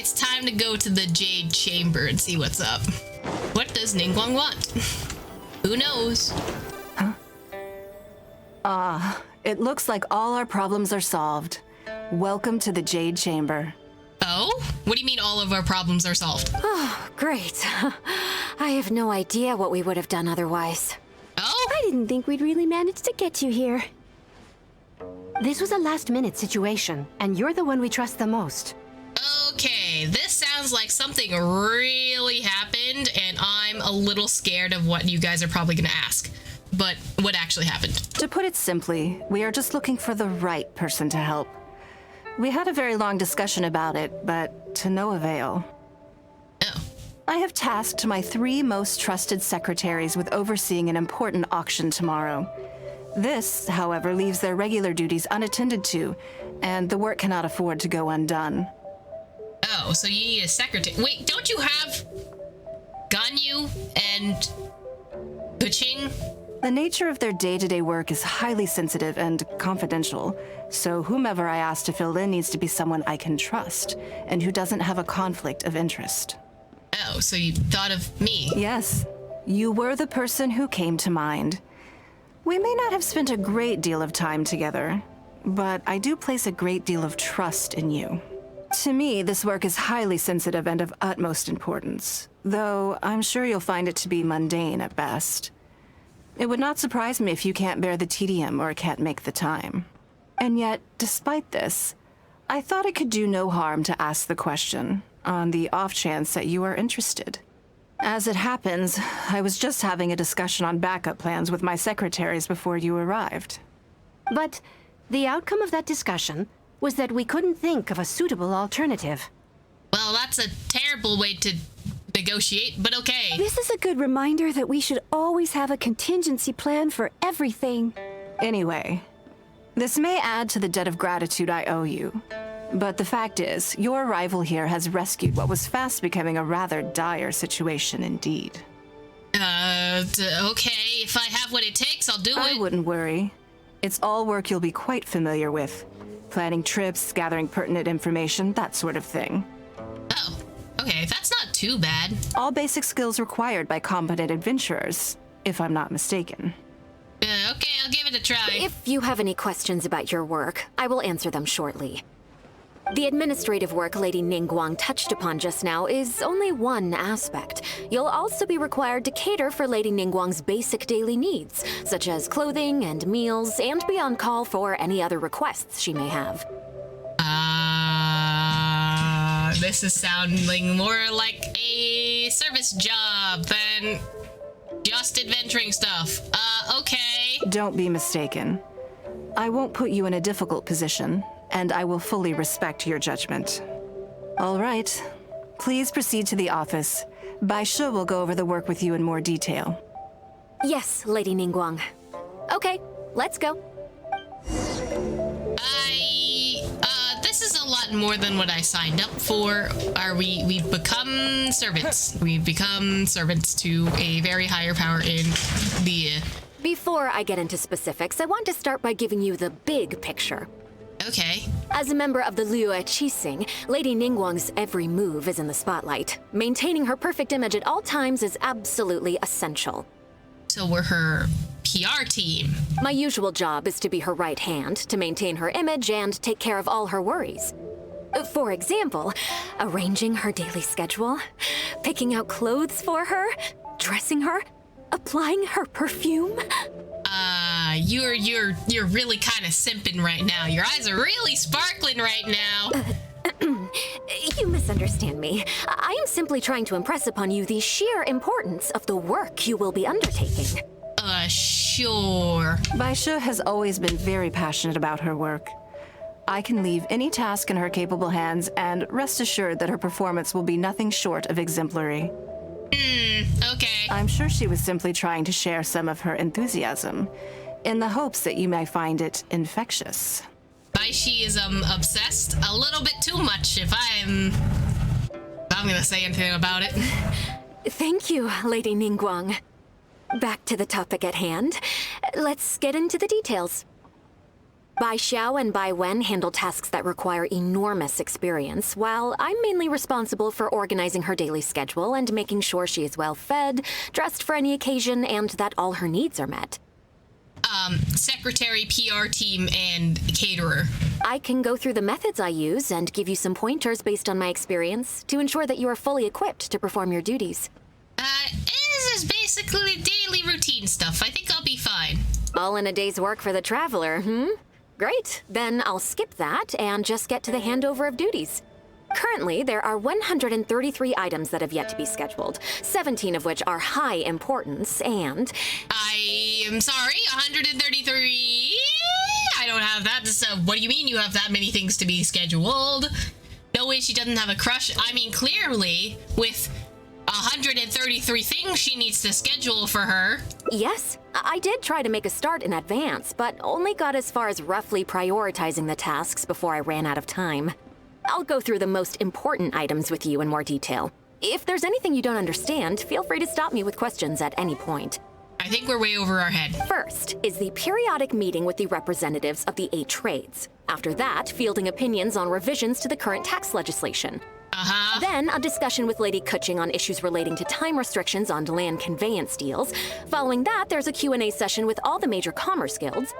it's time to go to the Jade Chamber and see what's up. What does Ningguang want? Who knows? Huh? It looks like all our problems are solved. Welcome to the Jade Chamber. Oh? What do you mean all of our problems are solved? Oh, great. I have no idea what we would have done otherwise. Oh? I didn't think we'd really manage to get you here. This was a last-minute situation, and you're the one we trust the most. Okay, this sounds like something really happened, and I'm a little scared of what you guys are probably going to ask. But what actually happened? To put it simply, we are just looking for the right person to help. We had a very long discussion about it, but to no avail. Oh. I have tasked my 3 most trusted secretaries with overseeing an important auction tomorrow. This, however, leaves their regular duties unattended to, and the work cannot afford to go undone. Oh, so you need a secretary. Wait, don't you have Ganyu and Kuching? The nature of their day-to-day work is highly sensitive and confidential, so whomever I ask to fill in needs to be someone I can trust, and who doesn't have a conflict of interest. Oh, so you thought of me? Yes, you were the person who came to mind. We may not have spent a great deal of time together, but I do place a great deal of trust in you. To me, this work is highly sensitive and of utmost importance, though I'm sure you'll find it to be mundane at best. It would not surprise me if you can't bear the tedium or can't make the time. And yet, despite this, I thought it could do no harm to ask the question, on the off chance that you are interested. As it happens, I was just having a discussion on backup plans with my secretaries before you arrived. But the outcome of that discussion was that we couldn't think of a suitable alternative. Well, that's a terrible way to negotiate, but okay. This is a good reminder that we should always have a contingency plan for everything. Anyway, this may add to the debt of gratitude I owe you. But the fact is, your arrival here has rescued what was fast becoming a rather dire situation indeed. Okay, if I have what it takes, I'll do it. I wouldn't worry. It's all work you'll be quite familiar with. Planning trips, gathering pertinent information, that sort of thing. Oh, okay, that's not too bad. All basic skills required by competent adventurers, if I'm not mistaken. Okay, I'll give it a try. If you have any questions about your work, I will answer them shortly. The administrative work Lady Ningguang touched upon just now is only one aspect. You'll also be required to cater for Lady Ningguang's basic daily needs, such as clothing and meals, and be on call for any other requests she may have. This is sounding more like a service job than just adventuring stuff. Okay. Don't be mistaken. I won't put you in a difficult position, and I will fully respect your judgment. All right. Please proceed to the office. Baishe will go over the work with you in more detail. Yes, Lady Ningguang. Okay, let's go. This is a lot more than what I signed up for. We've become servants. We've become servants to a very higher power in the... Before I get into specifics, I want to start by giving you the big picture. Okay. As a member of the liyue, Lady Ningguang's every move is in the spotlight. Maintaining her perfect image at all times is absolutely essential. So we're her PR team. My usual job is to be her right hand, to maintain her image and take care of all her worries. For example, arranging her daily schedule, picking out clothes for her, dressing her, applying her perfume. You're really kind of simping right now. Your eyes are really sparkling right now. You misunderstand me. I am simply trying to impress upon you the sheer importance of the work you will be undertaking. Sure. Baishe has always been very passionate about her work. I can leave any task in her capable hands, and rest assured that her performance will be nothing short of exemplary. Okay. I'm sure she was simply trying to share some of her enthusiasm, in the hopes that you may find it infectious. She is obsessed a little bit too much if I'm gonna say anything about it. Thank you, Lady Ningguang. Back to the topic at hand. Let's get into the details. Bai Xiao and Bai Wen handle tasks that require enormous experience, while I'm mainly responsible for organizing her daily schedule and making sure she is well fed, dressed for any occasion, and that all her needs are met. Secretary, PR team, and caterer. I can go through the methods I use and give you some pointers based on my experience to ensure that you are fully equipped to perform your duties. This is basically daily routine stuff. I think I'll be fine. All in a day's work for the traveler, Great. Then I'll skip that and just get to the handover of duties. Currently, there are 133 items that have yet to be scheduled, 17 of which are high importance, and... I am sorry, 133? I don't have that. So what do you mean you have that many things to be scheduled? No way she doesn't have a crush. I mean, clearly, with 133 things she needs to schedule for her. Yes, I did try to make a start in advance, but only got as far as roughly prioritizing the tasks before I ran out of time. I'll go through the most important items with you in more detail. If there's anything you don't understand, feel free to stop me with questions at any point. I think we're way over our head. First is the periodic meeting with the representatives of the 8 trades. After that, fielding opinions on revisions to the current tax legislation. Then, a discussion with Lady Kuching on issues relating to time restrictions on land conveyance deals. Following that, there's a Q&A session with all the major commerce guilds.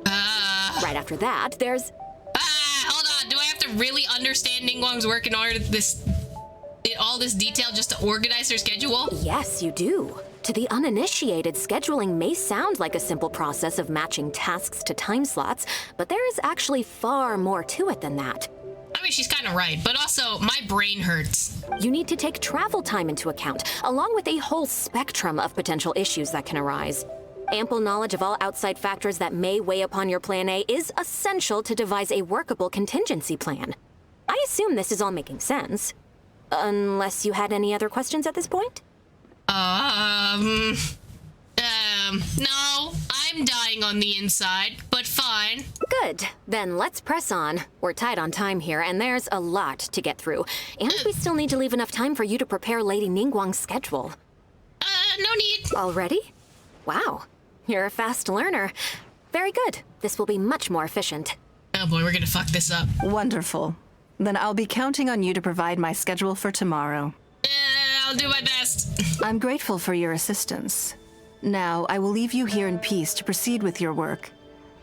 Right after that, there's... Hold on. Do I have to really understand Ningguang's work in order in all this detail just to organize her schedule? Yes, you do. To the uninitiated, scheduling may sound like a simple process of matching tasks to time slots, but there is actually far more to it than that. I mean, she's kind of right, but also, my brain hurts. You need to take travel time into account, along with a whole spectrum of potential issues that can arise. Ample knowledge of all outside factors that may weigh upon your Plan A is essential to devise a workable contingency plan. I assume this is all making sense. Unless you had any other questions at this point? No. I'm dying on the inside, but fine. Good. Then let's press on. We're tight on time here, and there's a lot to get through. And we still need to leave enough time for you to prepare Lady Ningguang's schedule. No need. Already? Wow. You're a fast learner. Very good. This will be much more efficient. Oh boy, we're gonna fuck this up. Wonderful. Then I'll be counting on you to provide my schedule for tomorrow. I'll do my best. I'm grateful for your assistance. Now, I will leave you here in peace to proceed with your work.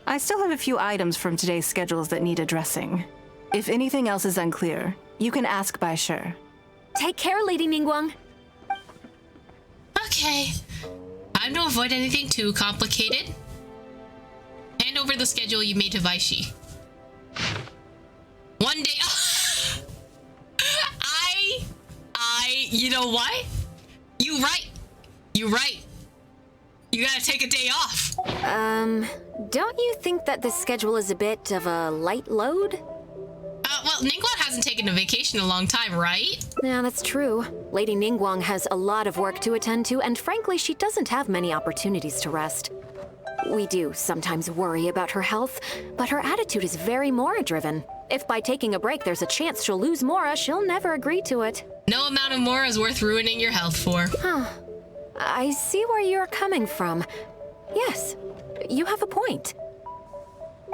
I still have a few items from today's schedules that need addressing. If anything else is unclear, you can ask Bai Shi. Take care, Lady Ningguang. Okay. Time to avoid anything too complicated. Hand over the schedule you made to Vaishi. One day... You know what? You right. You gotta take a day off. Don't you think that this schedule is a bit of a light load? Well, Ningguang hasn't taken a vacation in a long time, right? Yeah, that's true. Lady Ningguang has a lot of work to attend to, and frankly, she doesn't have many opportunities to rest. We do sometimes worry about her health, but her attitude is very Mora-driven. If by taking a break there's a chance she'll lose Mora, she'll never agree to it. No amount of Mora is worth ruining your health for. Huh. I see where you're coming from. Yes, you have a point.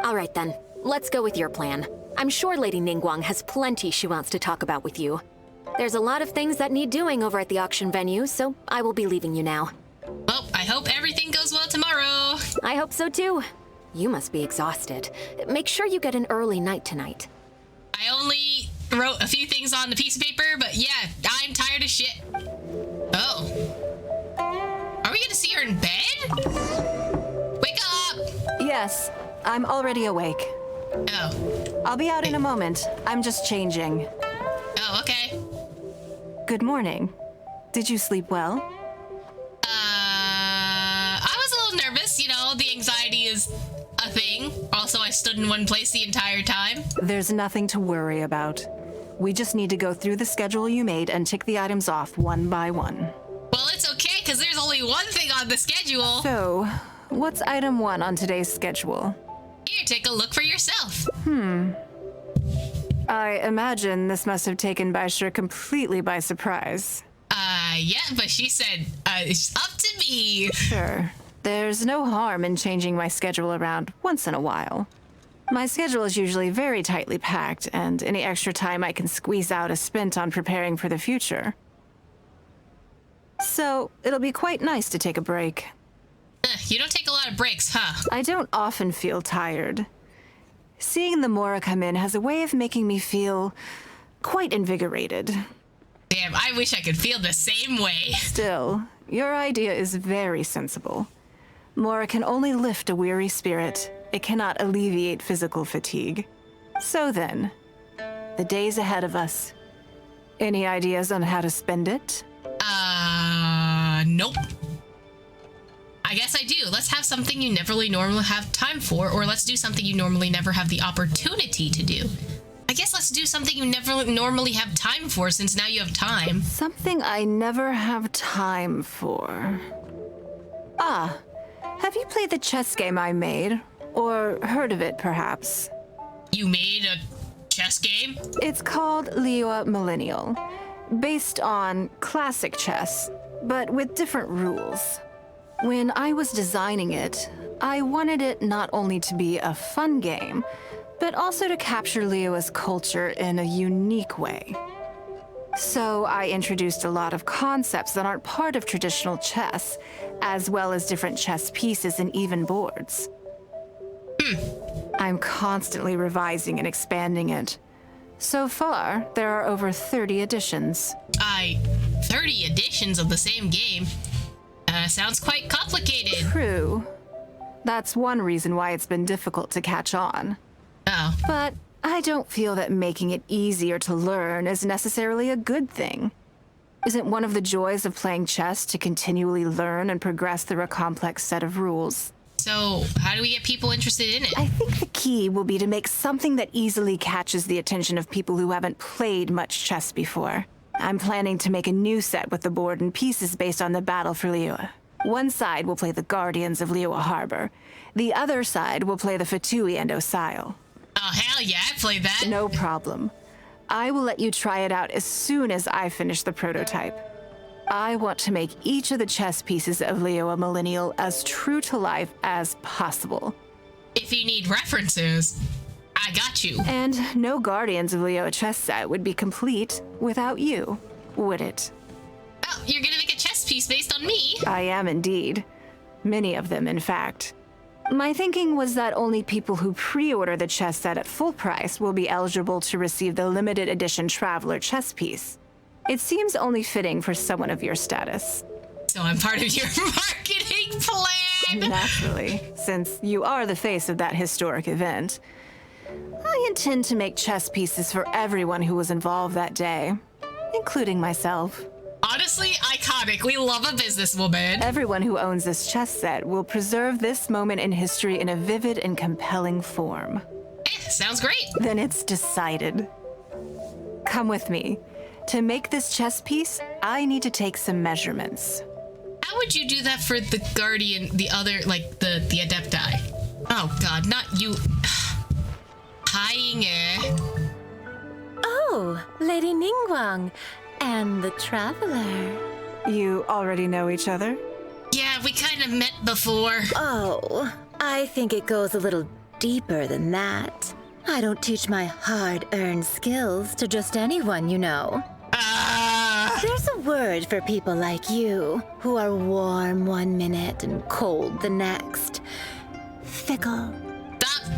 All right then, let's go with your plan. I'm sure Lady Ningguang has plenty she wants to talk about with you. There's a lot of things that need doing over at the auction venue, so I will be leaving you now. Well, I hope everything goes well tomorrow. I hope so too. You must be exhausted. Make sure you get an early night tonight. I only wrote a few things on the piece of paper, but yeah, I'm tired of shit. Oh. Are we gonna see her in bed? Wake up! Yes, I'm already awake. Oh. I'll be out in a moment. I'm just changing. Oh, okay. Good morning. Did you sleep well? I was a little nervous, you know, the anxiety is a thing. Also, I stood in one place the entire time. There's nothing to worry about. We just need to go through the schedule you made and tick the items off one by one. Well, it's okay, because there's only one thing on the schedule. So, what's item 1 on today's schedule? Here, take a look for yourself. I imagine this must have taken Bai Shi completely by surprise. Yeah, but she said, it's up to me. Sure. There's no harm in changing my schedule around once in a while. My schedule is usually very tightly packed, and any extra time I can squeeze out is spent on preparing for the future. So, it'll be quite nice to take a break. You don't take a lot of breaks, huh? I don't often feel tired. Seeing the Mora come in has a way of making me feel quite invigorated. Damn, I wish I could feel the same way. Still, your idea is very sensible. Mora can only lift a weary spirit. It cannot alleviate physical fatigue. So then, the days ahead of us. Any ideas on how to spend it? Nope. I guess I do. Let's have something you never really normally have time for, or let's do something you normally never have the opportunity to do. I guess let's do something you never normally have time for, since now you have time. Something I never have time for. Ah, have you played the chess game I made? Or heard of it, perhaps? You made a chess game? It's called Liyue Millennial, based on classic chess, but with different rules. When I was designing it, I wanted it not only to be a fun game, but also to capture Liyue's culture in a unique way. So I introduced a lot of concepts that aren't part of traditional chess, as well as different chess pieces and even boards. I'm constantly revising and expanding it. So far, there are over 30 editions. 30 editions of the same game? Sounds quite complicated. True. That's one reason why it's been difficult to catch on. Oh. But I don't feel that making it easier to learn is necessarily a good thing. Isn't one of the joys of playing chess to continually learn and progress through a complex set of rules? So, how do we get people interested in it? I think the key will be to make something that easily catches the attention of people who haven't played much chess before. I'm planning to make a new set with the board and pieces based on the battle for Liyue. One side will play the Guardians of Liyue Harbor. The other side will play the Fatui and Osile. Oh, hell yeah, I played that. No problem. I will let you try it out as soon as I finish the prototype. I want to make each of the chess pieces of Liyue Millennial as true to life as possible. If you need references, I got you. And no Guardians of Liyue chess set would be complete without you, would it? Oh, you're gonna make a chess piece based on me? I am indeed. Many of them, in fact. My thinking was that only people who pre-order the chess set at full price will be eligible to receive the limited edition Traveler chess piece. It seems only fitting for someone of your status. So I'm part of your marketing plan? Naturally, since you are the face of that historic event. I intend to make chess pieces for everyone who was involved that day, including myself. Honestly, iconic. We love a businesswoman. Everyone who owns this chess set will preserve this moment in history in a vivid and compelling form. Sounds great. Then it's decided. Come with me. To make this chess piece, I need to take some measurements. How would you do that for the Guardian, the other, like, the Adepti? Oh god, not you. Hi, Inge. Oh, Lady Ningguang and the Traveler. You already know each other? Yeah, we kind of met before. Oh, I think it goes a little deeper than that. I don't teach my hard-earned skills to just anyone, you know. There's a word for people like you, who are warm one minute and cold the next. Fickle. Stop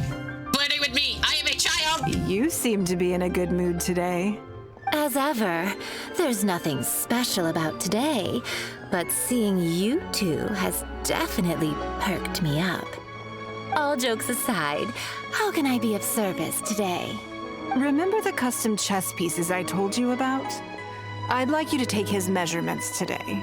flirting with me. I am a child. You seem to be in a good mood today. As ever, there's nothing special about today, but seeing you two has definitely perked me up. All jokes aside, how can I be of service today? Remember the custom chess pieces I told you about? I'd like you to take his measurements today.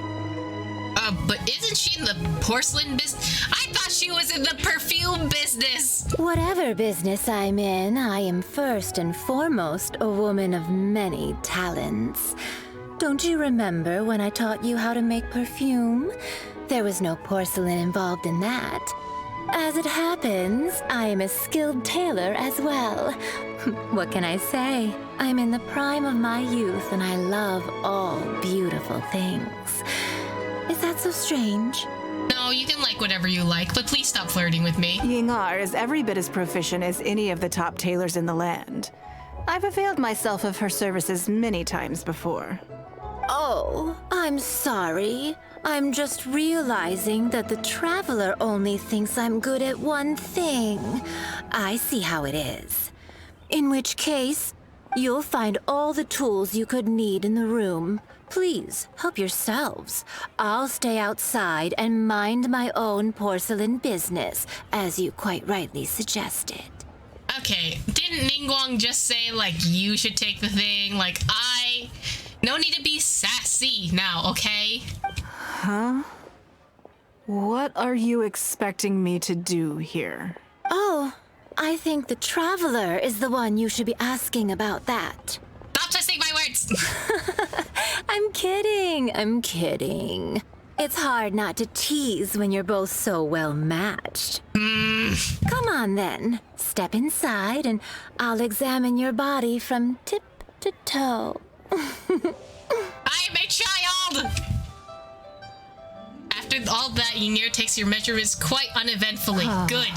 But isn't she in the porcelain business? I thought she was in the perfume business. Whatever business I'm in, I am first and foremost a woman of many talents. Don't you remember when I taught you how to make perfume? There was no porcelain involved in that. As it happens, I am a skilled tailor as well. What can I say? I'm in the prime of my youth and I love all beautiful things. Is that so strange? No, you can like whatever you like, but please stop flirting with me. Yingar is every bit as proficient as any of the top tailors in the land. I've availed myself of her services many times before. Oh, I'm sorry. I'm just realizing that the Traveler only thinks I'm good at one thing. I see how it is. In which case, you'll find all the tools you could need in the room. Please, help yourselves. I'll stay outside and mind my own porcelain business, as you quite rightly suggested. Okay, didn't Ningguang just say, like, you should take the thing? Like, no need to be sassy now, okay? Huh? What are you expecting me to do here? Oh, I think the Traveler is the one you should be asking about that. Stop twisting my words! I'm kidding. It's hard not to tease when you're both so well matched. Come on then, step inside and I'll examine your body from tip to toe. I am a child! After all that, Ymir takes your measurements quite uneventfully. Good.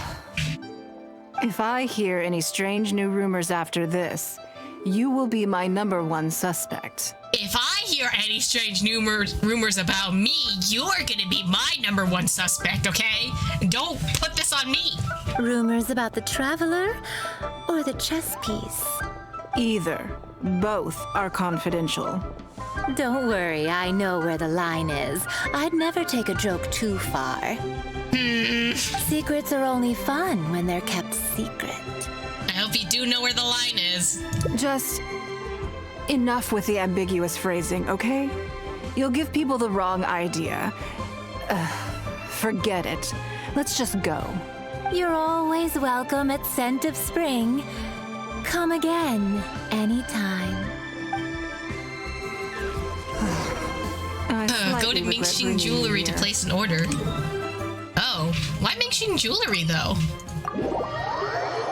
If I hear any strange new rumors after this, you will be my #1 suspect. If I hear any strange rumors about me, you're gonna be my #1 suspect, okay? Don't put this on me! Rumors about the Traveler or the chess piece? Either. Both are confidential. Don't worry, I know where the line is. I'd never take a joke too far. Secrets are only fun when they're kept secret. I hope you do know where the line is. Just enough with the ambiguous phrasing, okay? You'll give people the wrong idea. Forget it. Let's just go. You're always welcome at Scent of Spring. Come again, anytime. Go to Mingxing Jewelry to place an order. Oh, why Mingxing Jewelry though?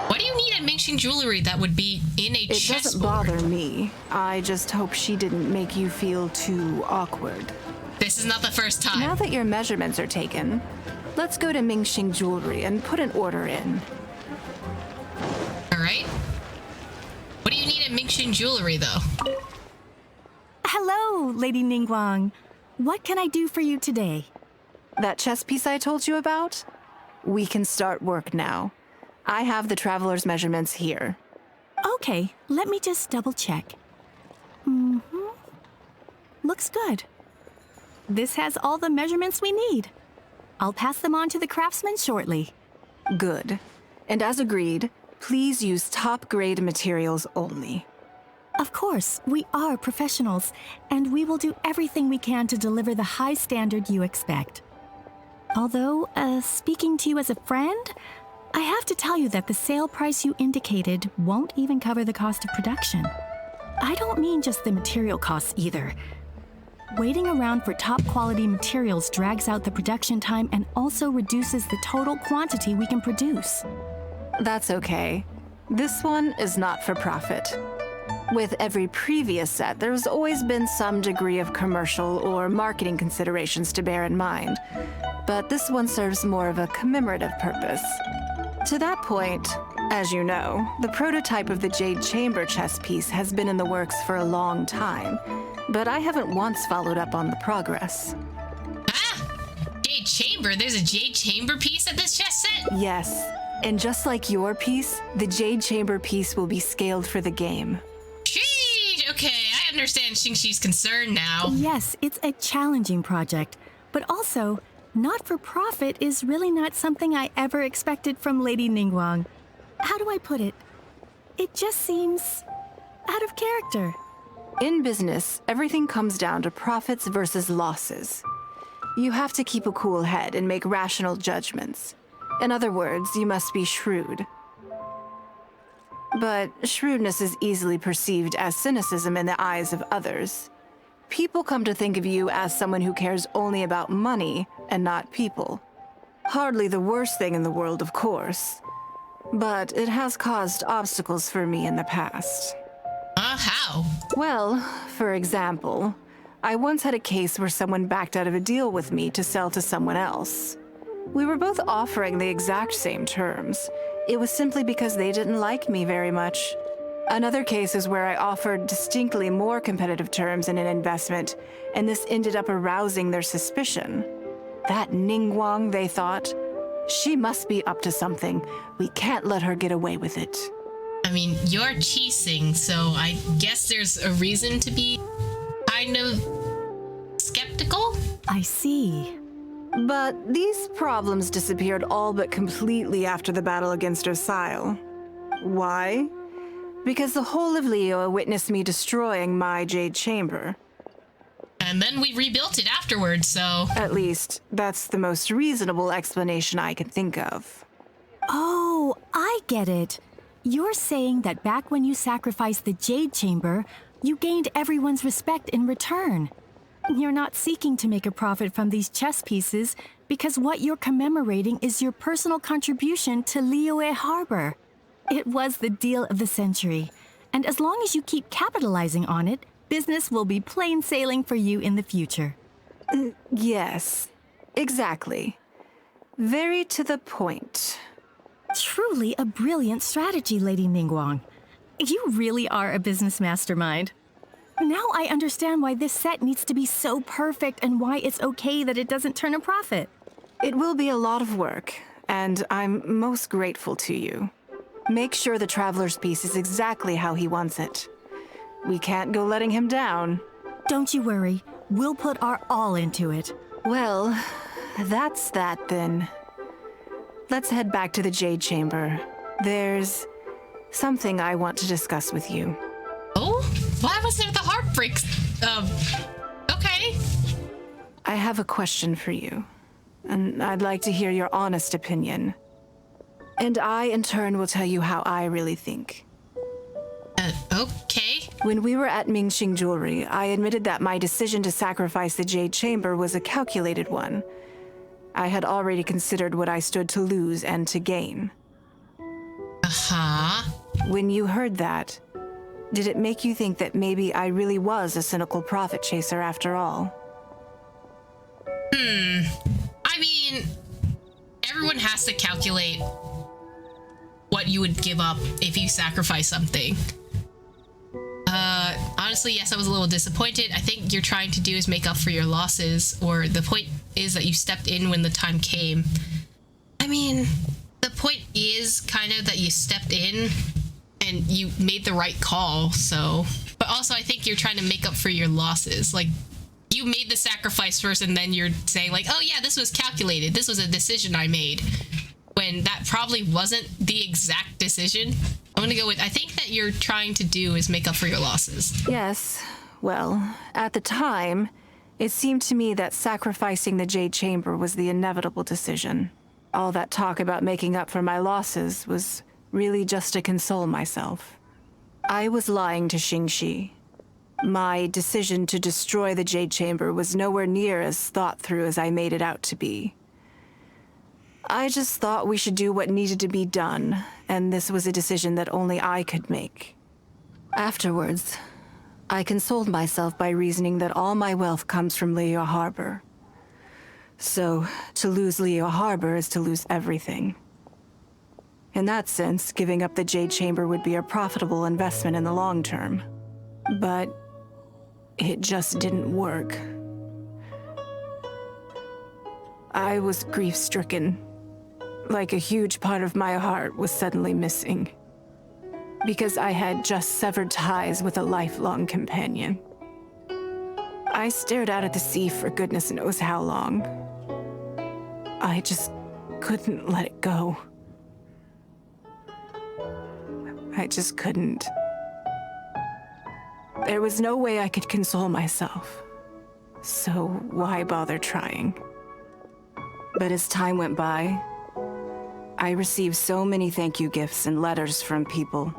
What do you need at Mingxing Jewelry that would be in a chessboard? It doesn't bother me. I just hope she didn't make you feel too awkward. This is not the first time. Now that your measurements are taken, let's go to Mingxing Jewelry and put an order in. Alright. What do you need at Mingxing Jewelry though? Hello, Lady Ningguang. What can I do for you today? That chess piece I told you about? We can start work now. I have the Traveler's measurements here. Okay, let me just double check. Looks good. This has all the measurements we need. I'll pass them on to the craftsman shortly. Good. And as agreed, please use top-grade materials only. Of course, we are professionals, and we will do everything we can to deliver the high standard you expect. Although, speaking to you as a friend, I have to tell you that the sale price you indicated won't even cover the cost of production. I don't mean just the material costs either. Waiting around for top quality materials drags out the production time and also reduces the total quantity we can produce. That's okay. This one is not for profit. With every previous set, there's always been some degree of commercial or marketing considerations to bear in mind, but this one serves more of a commemorative purpose. To that point, as you know, the prototype of the Jade Chamber chess piece has been in the works for a long time, but I haven't once followed up on the progress. Jade Chamber? There's a Jade Chamber piece at this chess set? Yes, and just like your piece, the Jade Chamber piece will be scaled for the game. Sheesh! Okay, I understand Xingxi's concern now. Yes, it's a challenging project, but also, not for profit is really not something I ever expected from Lady Ningguang. How do I put it? It just seems out of character. In business, everything comes down to profits versus losses. You have to keep a cool head and make rational judgments. In other words, you must be shrewd. But shrewdness is easily perceived as cynicism in the eyes of others. People come to think of you as someone who cares only about money and not people. Hardly the worst thing in the world, of course. But it has caused obstacles for me in the past. How? Well, for example, I once had a case where someone backed out of a deal with me to sell to someone else. We were both offering the exact same terms. It was simply because they didn't like me very much. Another case is where I offered distinctly more competitive terms in an investment, and this ended up arousing their suspicion. That Ningguang, they thought, she must be up to something. We can't let her get away with it. I mean, you're cheesing, so I guess there's a reason to be kind of skeptical? I see. But these problems disappeared all but completely after the battle against Osile. Why? Because the whole of liyue witnessed me destroying my Jade Chamber. And then we rebuilt it afterwards, so... At least, that's the most reasonable explanation I can think of. Oh, I get it. You're saying that back when you sacrificed the Jade Chamber, you gained everyone's respect in return. You're not seeking to make a profit from these chess pieces because what you're commemorating is your personal contribution to Liyue Harbor. It was the deal of the century, and as long as you keep capitalizing on it, business will be plain sailing for you in the future. Yes, exactly. Very to the point. Truly a brilliant strategy, Lady Ningguang. You really are a business mastermind. Now I understand why this set needs to be so perfect and why it's okay that it doesn't turn a profit. It will be a lot of work, and I'm most grateful to you. Make sure the Traveler's piece is exactly how he wants it. We can't go letting him down. Don't you worry. We'll put our all into it. Well, that's that then. Let's head back to the Jade Chamber. There's something I want to discuss with you. Oh? Why was there the heartbreaks? Okay. I have a question for you, and I'd like to hear your honest opinion. And I, in turn, will tell you how I really think. Okay. When we were at Mingxing Jewelry, I admitted that my decision to sacrifice the Jade Chamber was a calculated one. I had already considered what I stood to lose and to gain. Uh-huh. When you heard that, did it make you think that maybe I really was a cynical profit chaser after all? I mean, everyone has to calculate what you would give up if you sacrifice something. Honestly, yes, I was a little disappointed. I think you're trying to do is make up for your losses, or the point is that you stepped in when the time came. I mean, the point is kind of that you stepped in and you made the right call, so... But also, I think you're trying to make up for your losses. Like, you made the sacrifice first, and then you're saying, like, oh yeah, this was calculated. This was a decision I made. When that probably wasn't the exact decision. I'm gonna go with, I think that you're trying to do is make up for your losses. Yes. Well, at the time, it seemed to me that sacrificing the Jade Chamber was the inevitable decision. All that talk about making up for my losses was really just to console myself. I was lying to Xingxi. My decision to destroy the Jade Chamber was nowhere near as thought through as I made it out to be. I just thought we should do what needed to be done, and this was a decision that only I could make. Afterwards, I consoled myself by reasoning that all my wealth comes from Liyue Harbor. So, to lose Liyue Harbor is to lose everything. In that sense, giving up the Jade Chamber would be a profitable investment in the long term. But it just didn't work. I was grief-stricken. Like a huge part of my heart was suddenly missing. Because I had just severed ties with a lifelong companion. I stared out at the sea for goodness knows how long. I just couldn't let it go. I just couldn't. There was no way I could console myself. So why bother trying? But as time went by, I received so many thank you gifts and letters from people.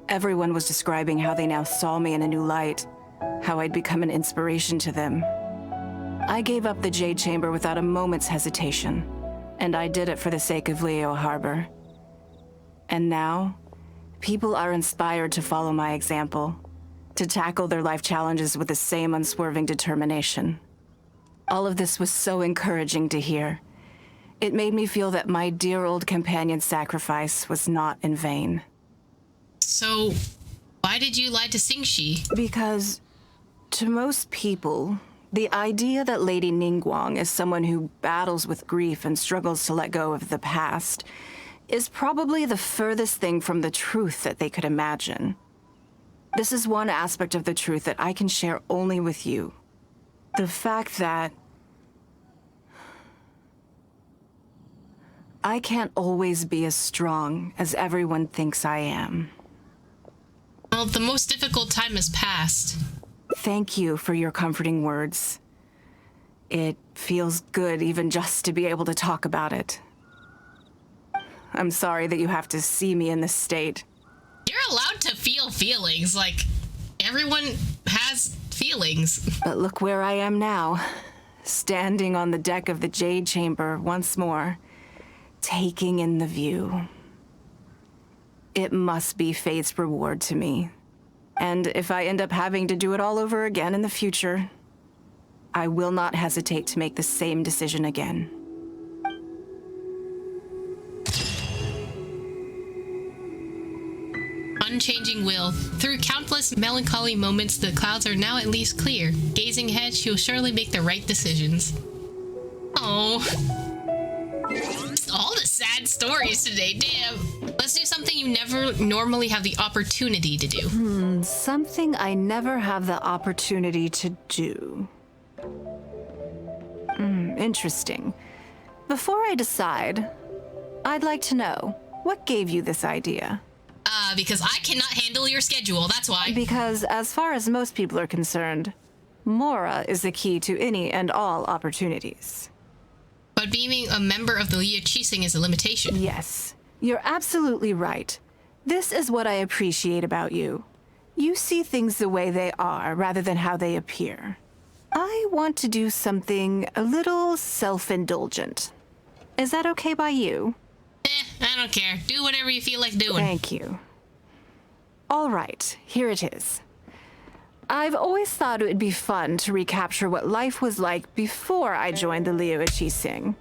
Everyone was describing how they now saw me in a new light, how I'd become an inspiration to them. I gave up the Jade Chamber without a moment's hesitation, and I did it for the sake of Liyue Harbor. And now, people are inspired to follow my example, to tackle their life challenges with the same unswerving determination. All of this was so encouraging to hear. It made me feel that my dear old companion's sacrifice was not in vain. So, why did you lie to Xingxi? Because, to most people, the idea that Lady Ningguang is someone who battles with grief and struggles to let go of the past is probably the furthest thing from the truth that they could imagine. This is one aspect of the truth that I can share only with you. The fact that I can't always be as strong as everyone thinks I am. Well, the most difficult time has passed. Thank you for your comforting words. It feels good even just to be able to talk about it. I'm sorry that you have to see me in this state. You're allowed to feel feelings. Like, everyone has feelings. But look where I am now, standing on the deck of the Jade Chamber once more, taking in the view. It must be fate's reward to me. And if I end up having to do it all over again in the future, I will not hesitate to make the same decision again. Unchanging Will. Through countless melancholy moments, the clouds are now at least clear. Gazing ahead, she will surely make the right decisions. Oh. All the sad stories today, damn. Let's do something you never normally have the opportunity to do. Something I never have the opportunity to do. Interesting. Before I decide, I'd like to know, what gave you this idea? Because I cannot handle your schedule, that's why. Because as far as most people are concerned, Mora is the key to any and all opportunities. But being a member of the liyue is a limitation. Yes, you're absolutely right. This is what I appreciate about you. You see things the way they are rather than how they appear. I want to do something a little self-indulgent. Is that okay by you? I don't care. Do whatever you feel like doing. Thank you. All right, here it is. I've always thought it would be fun to recapture what life was like before I joined the liyue.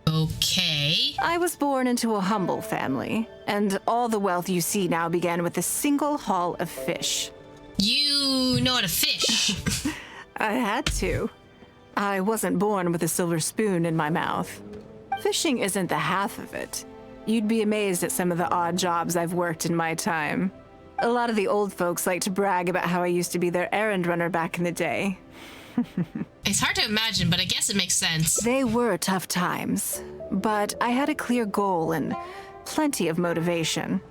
Okay. I was born into a humble family, and all the wealth you see now began with a single haul of fish. You know how to fish. I had to. I wasn't born with a silver spoon in my mouth. Fishing isn't the half of it. You'd be amazed at some of the odd jobs I've worked in my time. A lot of the old folks like to brag about how I used to be their errand runner back in the day. It's hard to imagine, but I guess it makes sense. They were tough times, but I had a clear goal and plenty of motivation.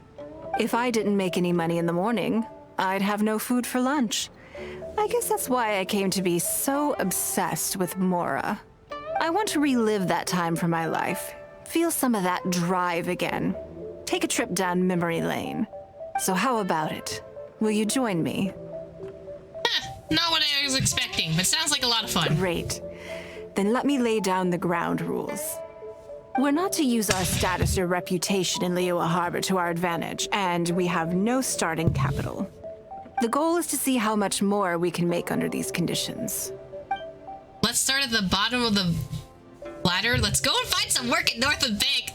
If I didn't make any money in the morning, I'd have no food for lunch. I guess that's why I came to be so obsessed with Mora. I want to relive that time from my life, feel some of that drive again, take a trip down memory lane. So how about it? Will you join me? Not what I was expecting, but sounds like a lot of fun. Great. Then let me lay down the ground rules. We're not to use our status or reputation in Liyue Harbor to our advantage, and we have no starting capital. The goal is to see how much more we can make under these conditions. Let's start at the bottom of the ladder. Let's go and find some work at North of Bank.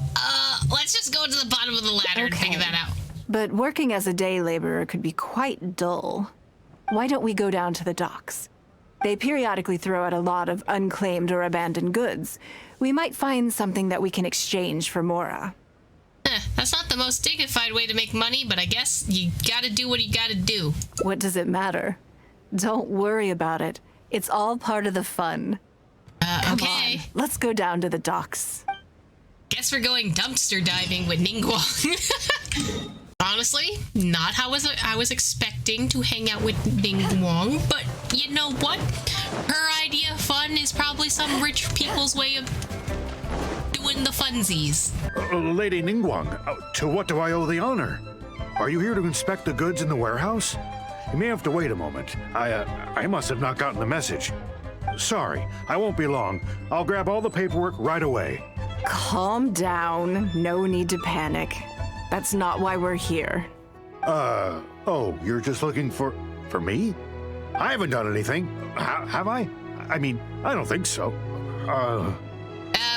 Let's just go to the bottom of the ladder and figure that out. But working as a day laborer could be quite dull. Why don't we go down to the docks? They periodically throw out a lot of unclaimed or abandoned goods. We might find something that we can exchange for Mora. That's not the most dignified way to make money, but I guess you gotta do what you gotta do. What does it matter? Don't worry about it. It's all part of the fun. Come Okay. on, let's go down to the docks. Guess we're going dumpster diving with Ningguang. Honestly, not how I was expecting to hang out with Ningguang, but you know what? Her idea of fun is probably some rich people's way of doing the funsies. Lady Ningguang, to what do I owe the honor? Are you here to inspect the goods in the warehouse? You may have to wait a moment. I must have not gotten the message. Sorry, I won't be long. I'll grab all the paperwork right away. Calm down. No need to panic. That's not why we're here. Oh, you're just looking for me? I haven't done anything. Have I? I mean, I don't think so.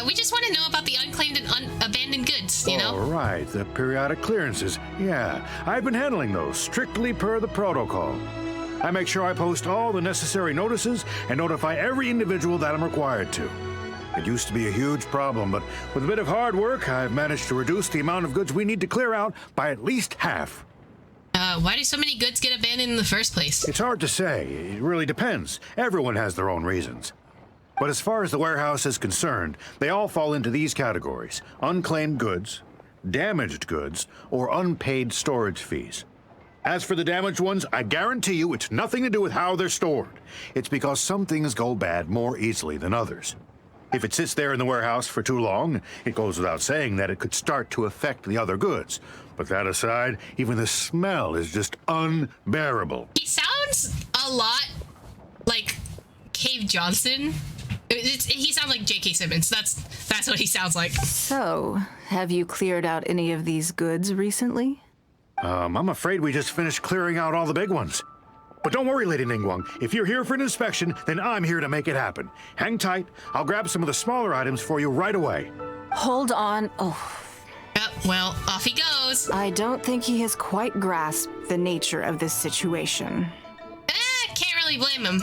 We just want to know about the unclaimed and abandoned goods, you know? Oh, right, the periodic clearances. Yeah, I've been handling those, strictly per the protocol. I make sure I post all the necessary notices and notify every individual that I'm required to. It used to be a huge problem, but with a bit of hard work, I've managed to reduce the amount of goods we need to clear out by at least half. Why do so many goods get abandoned in the first place? It's hard to say. It really depends. Everyone has their own reasons. But as far as the warehouse is concerned, they all fall into these categories: unclaimed goods, damaged goods, or unpaid storage fees. As for the damaged ones, I guarantee you it's nothing to do with how they're stored. It's because some things go bad more easily than others. If it sits there in the warehouse for too long, it goes without saying that it could start to affect the other goods. But that aside, even the smell is just unbearable. He sounds a lot like Cave Johnson. He sounds like J.K. Simmons. That's what he sounds like. So, have you cleared out any of these goods recently? I'm afraid we just finished clearing out all the big ones. But don't worry, Lady Ningguang. If you're here for an inspection, then I'm here to make it happen. Hang tight. I'll grab some of the smaller items for you right away. Hold on. Oh, Well, off he goes. I don't think he has quite grasped the nature of this situation. Can't really blame him.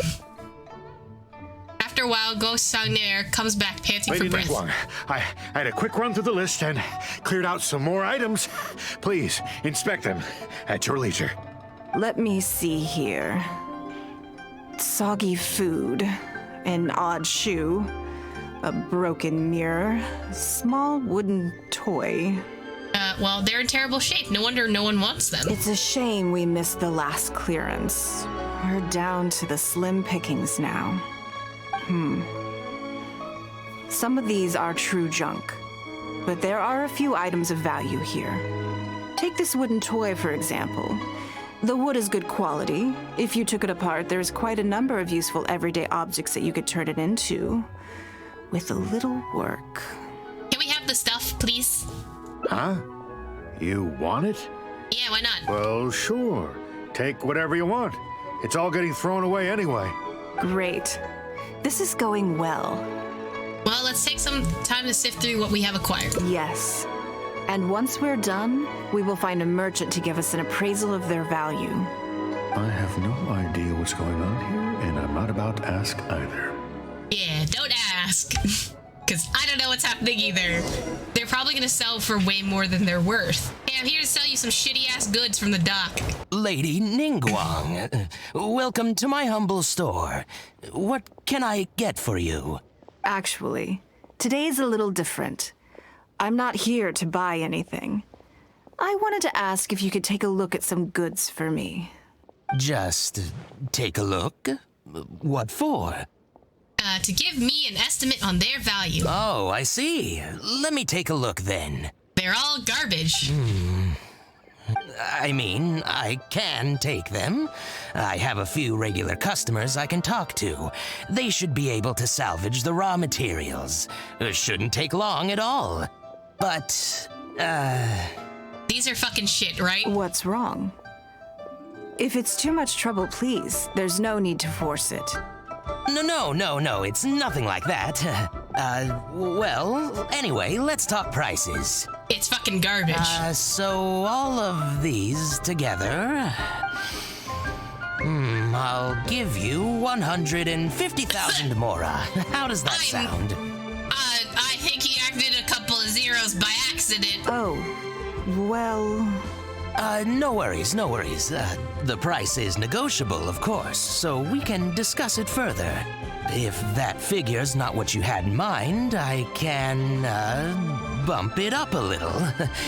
After a while, Ghost Sangnair comes back panting Lady for breath. Ningguang, I had a quick run through the list and cleared out some more items. Please, inspect them at your leisure. Let me see here. Soggy food, an odd shoe, a broken mirror, small wooden toy. Well, they're in terrible shape. No wonder no one wants them. It's a shame we missed the last clearance. We're down to the slim pickings now. Some of these are true junk, but there are a few items of value here. Take this wooden toy, for example. The wood is good quality. If you took it apart, there's quite a number of useful everyday objects that you could turn it into, with a little work. Can we have the stuff, please? Huh? You want it? Yeah, why not? Well, sure. Take whatever you want. It's all getting thrown away anyway. Great. This is going well. Well, let's take some time to sift through what we have acquired. Yes. And once we're done, we will find a merchant to give us an appraisal of their value. I have no idea what's going on here, and I'm not about to ask either. Yeah, don't ask. Because I don't know what's happening either. They're probably going to sell for way more than they're worth. Hey, I'm here to sell you some shitty-ass goods from the dock. Lady Ningguang, welcome to my humble store. What can I get for you? Actually, today's a little different. I'm not here to buy anything. I wanted to ask if you could take a look at some goods for me. Just take a look? What for? To give me an estimate on their value. Oh, I see. Let me take a look then. They're all garbage. I mean, I can take them. I have a few regular customers I can talk to. They should be able to salvage the raw materials. It shouldn't take long at all. But, These are fucking shit, right? What's wrong? If it's too much trouble, please, there's no need to force it. No, it's nothing like that. Well, anyway, let's talk prices. It's fucking garbage. So all of these together... I'll give you 150,000 mora. How does that sound? I think he acted a couple of zeros by accident. Oh, well... No worries. The price is negotiable, of course, so we can discuss it further. If that figure's not what you had in mind, I can, bump it up a little.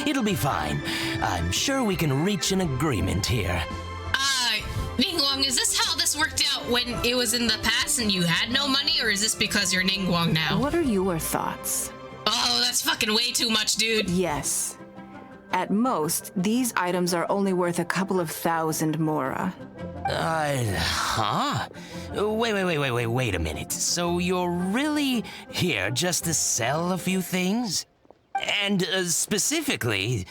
It'll be fine. I'm sure we can reach an agreement here. Ningguang, is this how this worked out when it was in the past and you had no money, or is this because you're Ningguang now? What are your thoughts? Oh, that's fucking way too much, dude. Yes. At most, these items are only worth a couple of thousand mora. Huh? Wait a minute. So you're really here just to sell a few things? And specifically,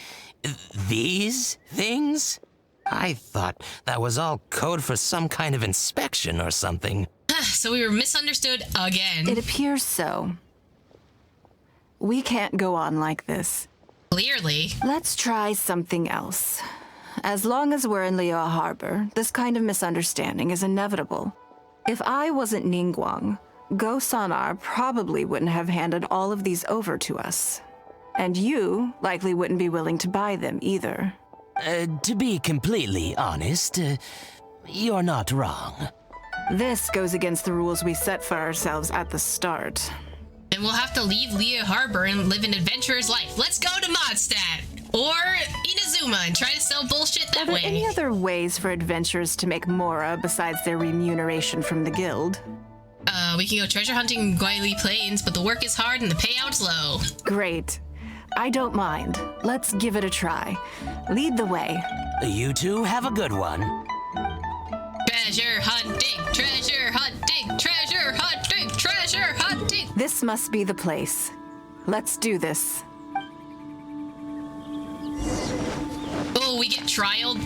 these things? I thought that was all code for some kind of inspection or something. So we were misunderstood again. It appears so. we can't go on like this. Clearly. Let's try something else. As long as we're in Liyue Harbor, this kind of misunderstanding is inevitable. If I wasn't Ningguang, Go Sonar probably wouldn't have handed all of these over to us. And you likely wouldn't be willing to buy them either. To be completely honest, you're not wrong. This goes against the rules we set for ourselves at the start. Then we'll have to leave Liyue Harbor and live an adventurer's life. Let's go to Mondstadt or Inazuma and try to sell bullshit that Are there way. any other ways for adventurers to make mora besides their remuneration from the guild? We can go treasure hunting in Guili Plains, but the work is hard and the payout's low. Great. I don't mind. Let's give it a try. Lead the way. You two have a good one. Treasure hunting, treasure hunting, treasure hunting, treasure hunting. This must be the place. Let's do this. Oh, we get trialed?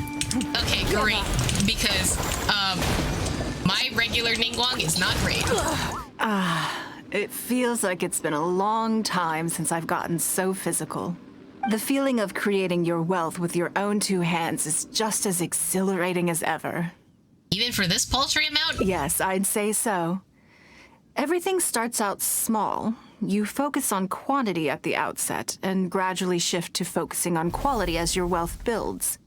Okay, great. Because, my regular Ningguang is not great. It feels like it's been a long time since I've gotten so physical. The feeling of creating your wealth with your own two hands is just as exhilarating as ever. Even for this paltry amount? Yes, I'd say so. Everything starts out small. You focus on quantity at the outset and gradually shift to focusing on quality as your wealth builds.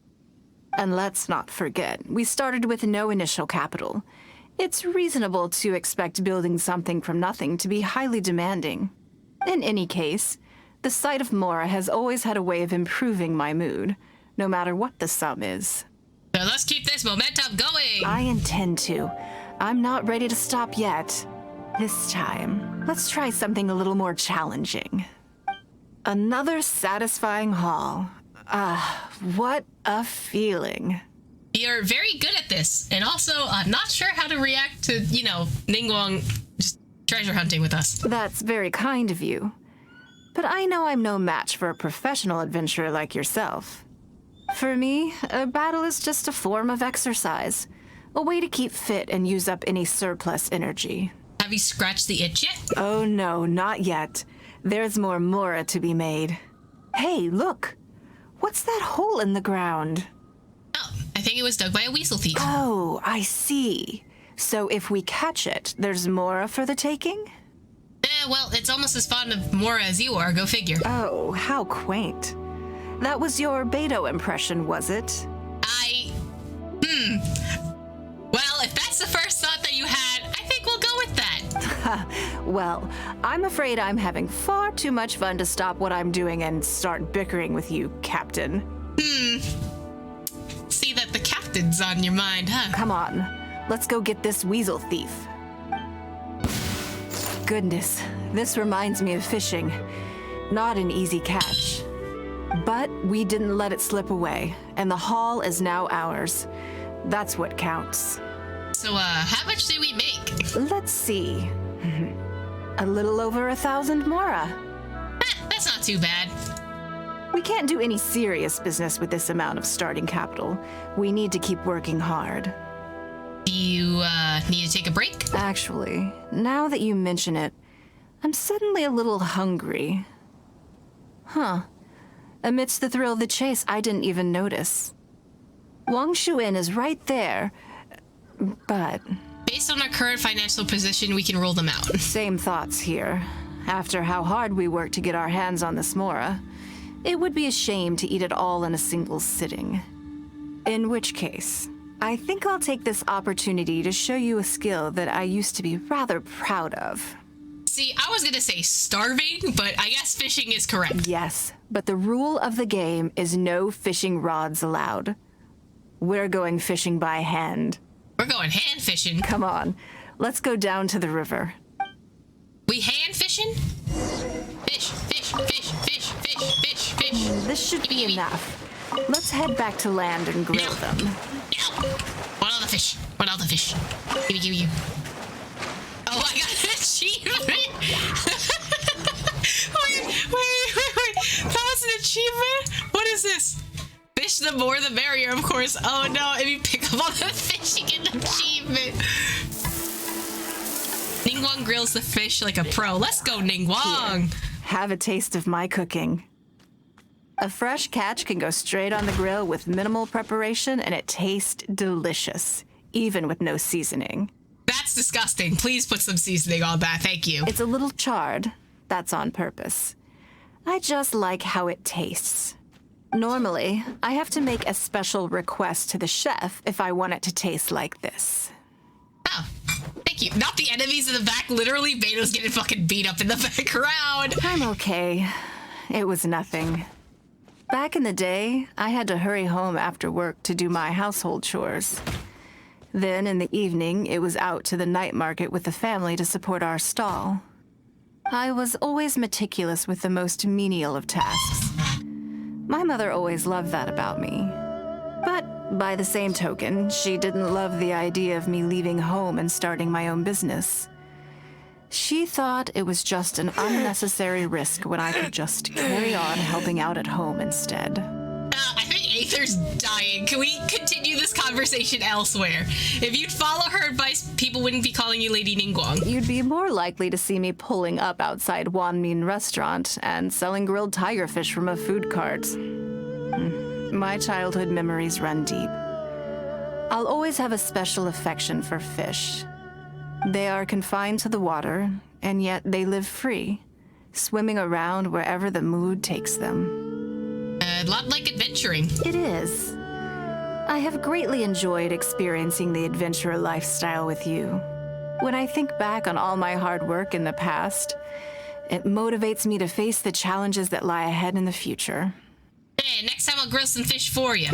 And let's not forget, we started with no initial capital. It's reasonable to expect building something from nothing to be highly demanding. In any case, the sight of Mora has always had a way of improving my mood, no matter what the sum is. So let's keep this momentum going. I intend to. I'm not ready to stop yet. This time, let's try something a little more challenging. Another satisfying haul. What a feeling. You're very good at this, and also I'm not sure how to react to, Ningguang just treasure hunting with us. That's very kind of you. But I know I'm no match for a professional adventurer like yourself. For me, a battle is just a form of exercise, a way to keep fit and use up any surplus energy. Have you scratched the itch yet? Oh no, not yet. There's more Mora to be made. Hey, look! What's that hole in the ground? Oh, I think it was dug by a weasel thief. Oh, I see. So if we catch it, there's Mora for the taking? Well, it's almost as fond of Mora as you are, go figure. Oh, how quaint. That was your Beidou impression, was it? Well, if that's the first thought that you had, I think we'll go with that. Well, I'm afraid I'm having far too much fun to stop what I'm doing and start bickering with you, Captain. See that the captain's on your mind, huh? Come on, let's go get this weasel thief. Goodness, this reminds me of fishing. Not an easy catch. But we didn't let it slip away, and the haul is now ours. That's what counts. So, how much did we make? Let's see. A little over 1,000 Mora. That's not too bad. We can't do any serious business with this amount of starting capital. We need to keep working hard. Do you, need to take a break? Actually, now that you mention it, I'm suddenly a little hungry. Huh. Amidst the thrill of the chase, I didn't even notice. Wangshu Inn is right there, but... Based on our current financial position, we can rule them out. Same thoughts here. After how hard we worked to get our hands on this Mora, it would be a shame to eat it all in a single sitting. In which case, I think I'll take this opportunity to show you a skill that I used to be rather proud of. See, I was gonna say starving, but I guess fishing is correct. Yes, but the rule of the game is no fishing rods allowed. We're going fishing by hand. We're going hand fishing. Come on, let's go down to the river. We hand fishing? Fish, fish, fish, fish, fish, fish, fish. This should be enough. Let's head back to land and grill them. No. What other fish? What other fish? Give me. Oh, I got an achievement! wait. That was an achievement? What is this? Fish the more the merrier, of course. Oh no, if you pick up all the fish, you get an achievement. Ningguang grills the fish like a pro. Let's go, Ningguang! have a taste of my cooking. A fresh catch can go straight on the grill with minimal preparation, and it tastes delicious, even with no seasoning. That's disgusting. Please put some seasoning on that. Thank you. It's a little charred. That's on purpose. I just like how it tastes. Normally, I have to make a special request to the chef if I want it to taste like this. Oh, thank you. Not the enemies in the back. Literally, Beidou's getting fucking beat up in the background. I'm okay. It was nothing. Back in the day, I had to hurry home after work to do my household chores. Then, in the evening, it was out to the night market with the family to support our stall. I was always meticulous with the most menial of tasks. My mother always loved that about me. But by the same token, she didn't love the idea of me leaving home and starting my own business. She thought it was just an unnecessary risk when I could just carry on helping out at home instead. I think Aether's dying. Can we continue this conversation elsewhere? If you'd follow her advice, people wouldn't be calling you Lady Ningguang. You'd be more likely to see me pulling up outside Wanmin Restaurant and selling grilled tigerfish from a food cart. My childhood memories run deep. I'll always have a special affection for fish. They are confined to the water, and yet they live free, swimming around wherever the mood takes them. A lot like adventuring. It is. I have greatly enjoyed experiencing the adventurer lifestyle with you. When I think back on all my hard work in the past, it motivates me to face the challenges that lie ahead in the future. Hey, next time I'll grill some fish for you.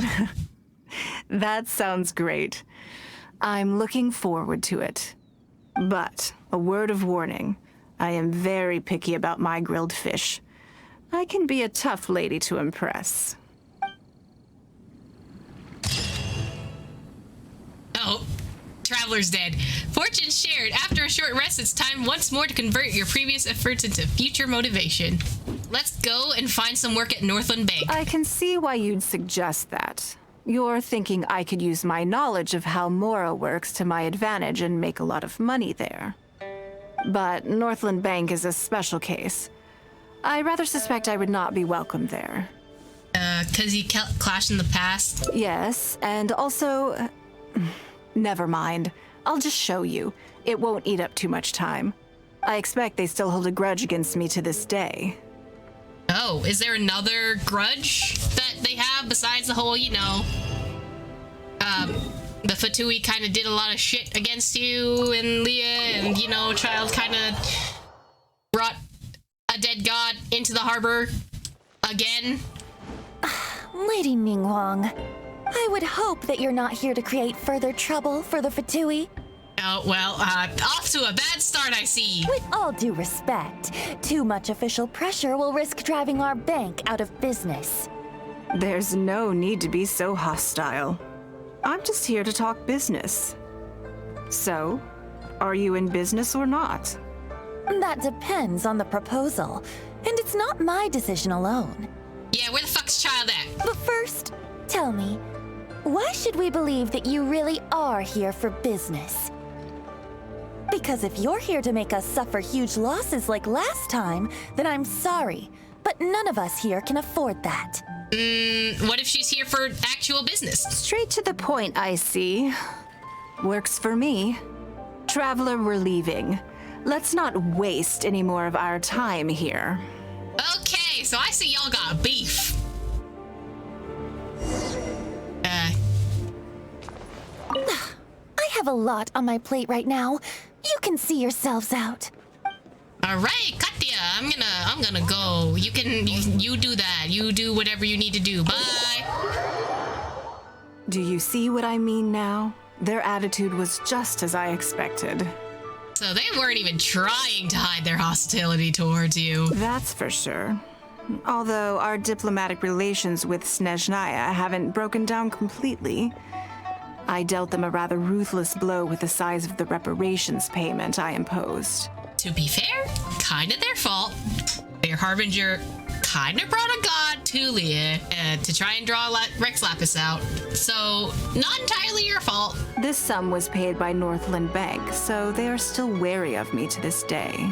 That sounds great. I'm looking forward to it. But, a word of warning, I am very picky about my grilled fish. I can be a tough lady to impress. Oh, Traveler's dead. Fortune shared. After a short rest, it's time once more to convert your previous efforts into future motivation. Let's go and find some work at Northland Bank. I can see why you'd suggest that. You're thinking I could use my knowledge of how Mora works to my advantage and make a lot of money there. But Northland Bank is a special case. I rather suspect I would not be welcome there. 'Cause you clashed in the past? Yes, and also... never mind. I'll just show you. It won't eat up too much time. I expect they still hold a grudge against me to this day. Oh, is there another grudge that they have besides the whole, the Fatui kind of did a lot of shit against you and liyue, and, Child kind of brought a dead god into the harbor again? Lady Ningguang, I would hope that you're not here to create further trouble for the Fatui. Oh, well, off to a bad start, I see. With all due respect, too much official pressure will risk driving our bank out of business. There's no need to be so hostile. I'm just here to talk business. So, are you in business or not? That depends on the proposal, and it's not my decision alone. Yeah, where the fuck's Child at? But first, tell me, why should we believe that you really are here for business? Because if you're here to make us suffer huge losses like last time, then I'm sorry, but none of us here can afford that. What if she's here for actual business? Straight to the point, I see. Works for me. Traveler, we're leaving. Let's not waste any more of our time here. Okay, so I see y'all got beef. I have a lot on my plate right now. You can see yourselves out. All right, Katya, I'm gonna go. You do that. You do whatever you need to do. Bye. Do you see what I mean now? Their attitude was just as I expected. So they weren't even trying to hide their hostility towards you. That's for sure. Although our diplomatic relations with Snezhnaya haven't broken down completely. I dealt them a rather ruthless blow with the size of the reparations payment I imposed. To be fair, kinda their fault. Their Harbinger kinda brought a god to liyue to try and draw Rex Lapis out. So, not entirely your fault. This sum was paid by Northland Bank, so they are still wary of me to this day.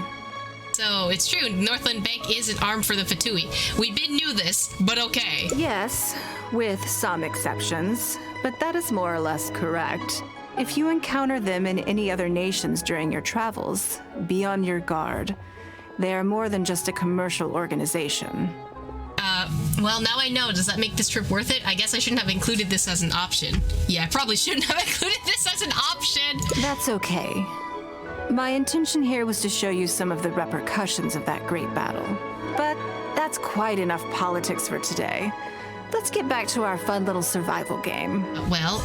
So it's true, Northland Bank isn't armed for the Fatui. We knew this, but okay. Yes, with some exceptions, but that is more or less correct. If you encounter them in any other nations during your travels, be on your guard. They are more than just a commercial organization. Well, now I know. Does that make this trip worth it? I guess I shouldn't have included this as an option. Yeah, I probably shouldn't have included this as an option. That's okay. My intention here was to show you some of the repercussions of that great battle. But that's quite enough politics for today. Let's get back to our fun little survival game. Well,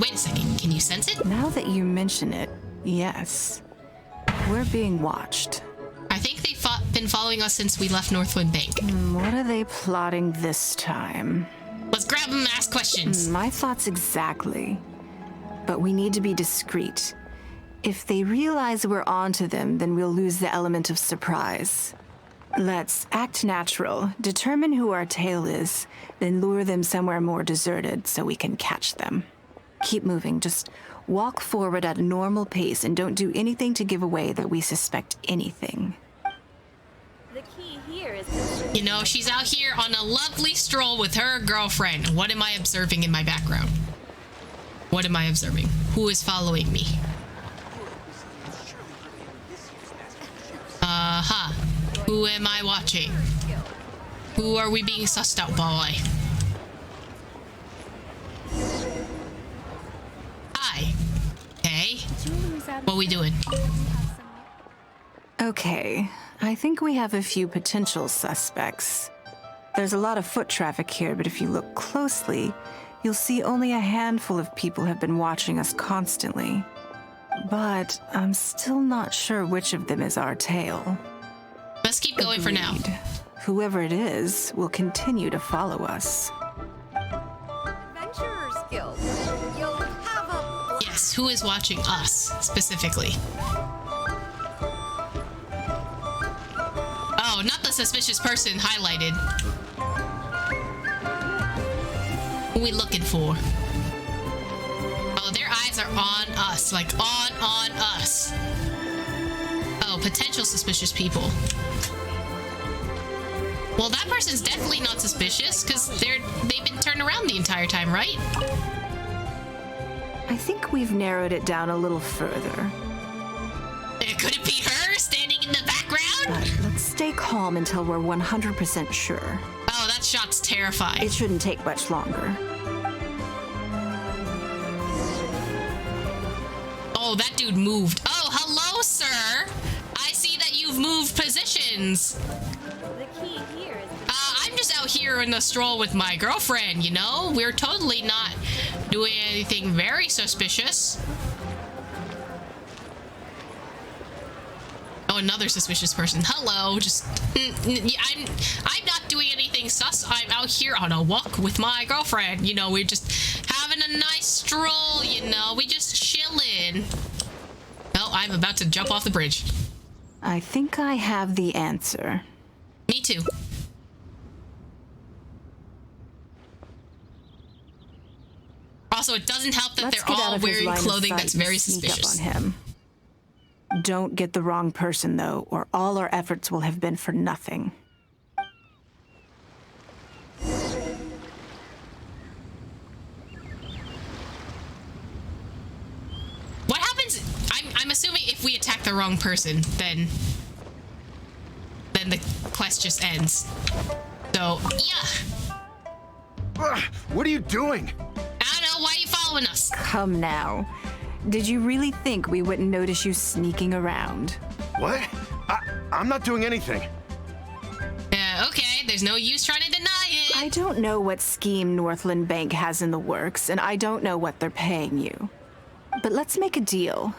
wait a second. Can you sense it? Now that you mention it, yes. We're being watched. I think they've been following us since we left Northland Bank. What are they plotting this time? Let's grab them and ask questions. My thoughts exactly. But we need to be discreet. If they realize we're onto them, then we'll lose the element of surprise. Let's act natural, determine who our tail is, then lure them somewhere more deserted so we can catch them. Keep moving, just walk forward at a normal pace and don't do anything to give away that we suspect anything. The key here is... You know, she's out here on a lovely stroll with her girlfriend. What am I observing in my background? What am I observing? Who is following me? Who am I watching? Who are we being sussed out by? Hi. Hey. What are we doing? Okay, I think we have a few potential suspects. There's a lot of foot traffic here, but if you look closely, you'll see only a handful of people have been watching us constantly. But I'm still not sure which of them is our tail. Let's keep going for now. Whoever it is will continue to follow us. Adventurer's Guild. You'll have a... Yes, who is watching us, specifically? Oh, not the suspicious person highlighted. Who are we looking for? Oh, their eyes are on us, like on us. Oh, potential suspicious people. Well, that person's definitely not suspicious, because they've been turned around the entire time, right? I think we've narrowed it down a little further. Could it be her standing in the background? But let's stay calm until we're 100% sure. Oh, that shot's terrifying. It shouldn't take much longer. Oh, that dude moved. Oh, hello, sir. I see that you've moved positions. The key here is... I'm just out here in a stroll with my girlfriend, you know? We're totally not doing anything very suspicious. Oh, another suspicious person. Hello, just... I'm not doing anything sus. I'm out here on a walk with my girlfriend. You know, we're just having a nice stroll, you know? We just chillin'. Oh, I'm about to jump off the bridge. I think I have the answer. Me too. Also, it doesn't help that they're all wearing clothing that's very suspicious. On him. Don't get the wrong person, though, or all our efforts will have been for nothing. What happens? I'm assuming if we attack the wrong person, then the quest just ends. So, yeah. What are you doing? I don't know. Why are you following us? Come now. Did you really think we wouldn't notice you sneaking around? What? I'm not doing anything. Okay. There's no use trying to deny it. I don't know what scheme Northland Bank has in the works, and I don't know what they're paying you. But let's make a deal.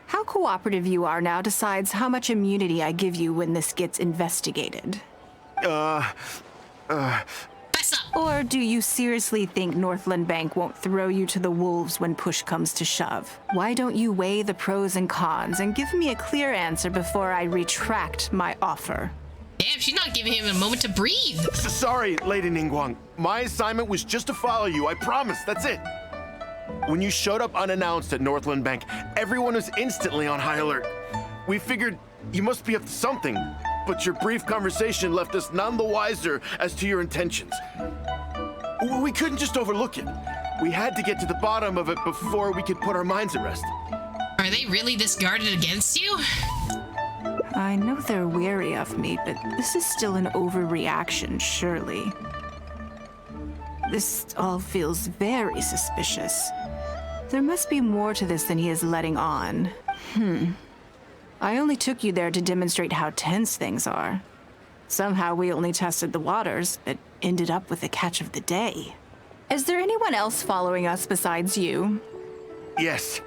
How cooperative you are now decides how much immunity I give you when this gets investigated. Fess up. Or do you seriously think Northland Bank won't throw you to the wolves when push comes to shove? Why don't you weigh the pros and cons and give me a clear answer before I retract my offer? Damn, she's not giving him a moment to breathe. Sorry, Lady Ningguang. My assignment was just to follow you, I promise, that's it. When you showed up unannounced at Northland Bank, everyone was instantly on high alert. We figured you must be up to something, but your brief conversation left us none the wiser as to your intentions. We couldn't just overlook it. We had to get to the bottom of it before we could put our minds at rest. Are they really this guarded against you? I know they're wary of me, but this is still an overreaction, surely. This all feels very suspicious. There must be more to this than he is letting on. I only took you there to demonstrate how tense things are. Somehow we only tested the waters, but ended up with the catch of the day. Is there anyone else following us besides you? Yes,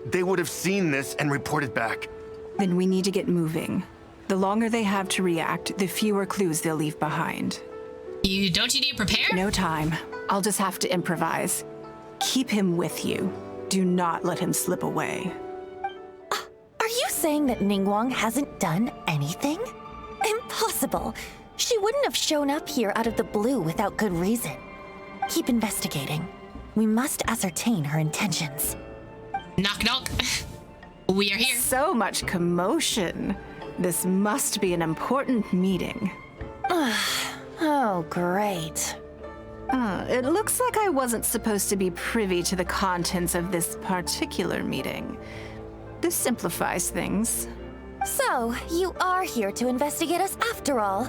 they would have seen this and reported back. Then we need to get moving. The longer they have to react, the fewer clues they'll leave behind. Don't you need to prepare? No time. I'll just have to improvise. Keep him with you. Do not let him slip away. Are you saying that Ningguang hasn't done anything? Impossible. She wouldn't have shown up here out of the blue without good reason. Keep investigating. We must ascertain her intentions. Knock, knock. We are here. So much commotion. This must be an important meeting. Oh, great. It looks like I wasn't supposed to be privy to the contents of this particular meeting. This simplifies things. So, you are here to investigate us after all.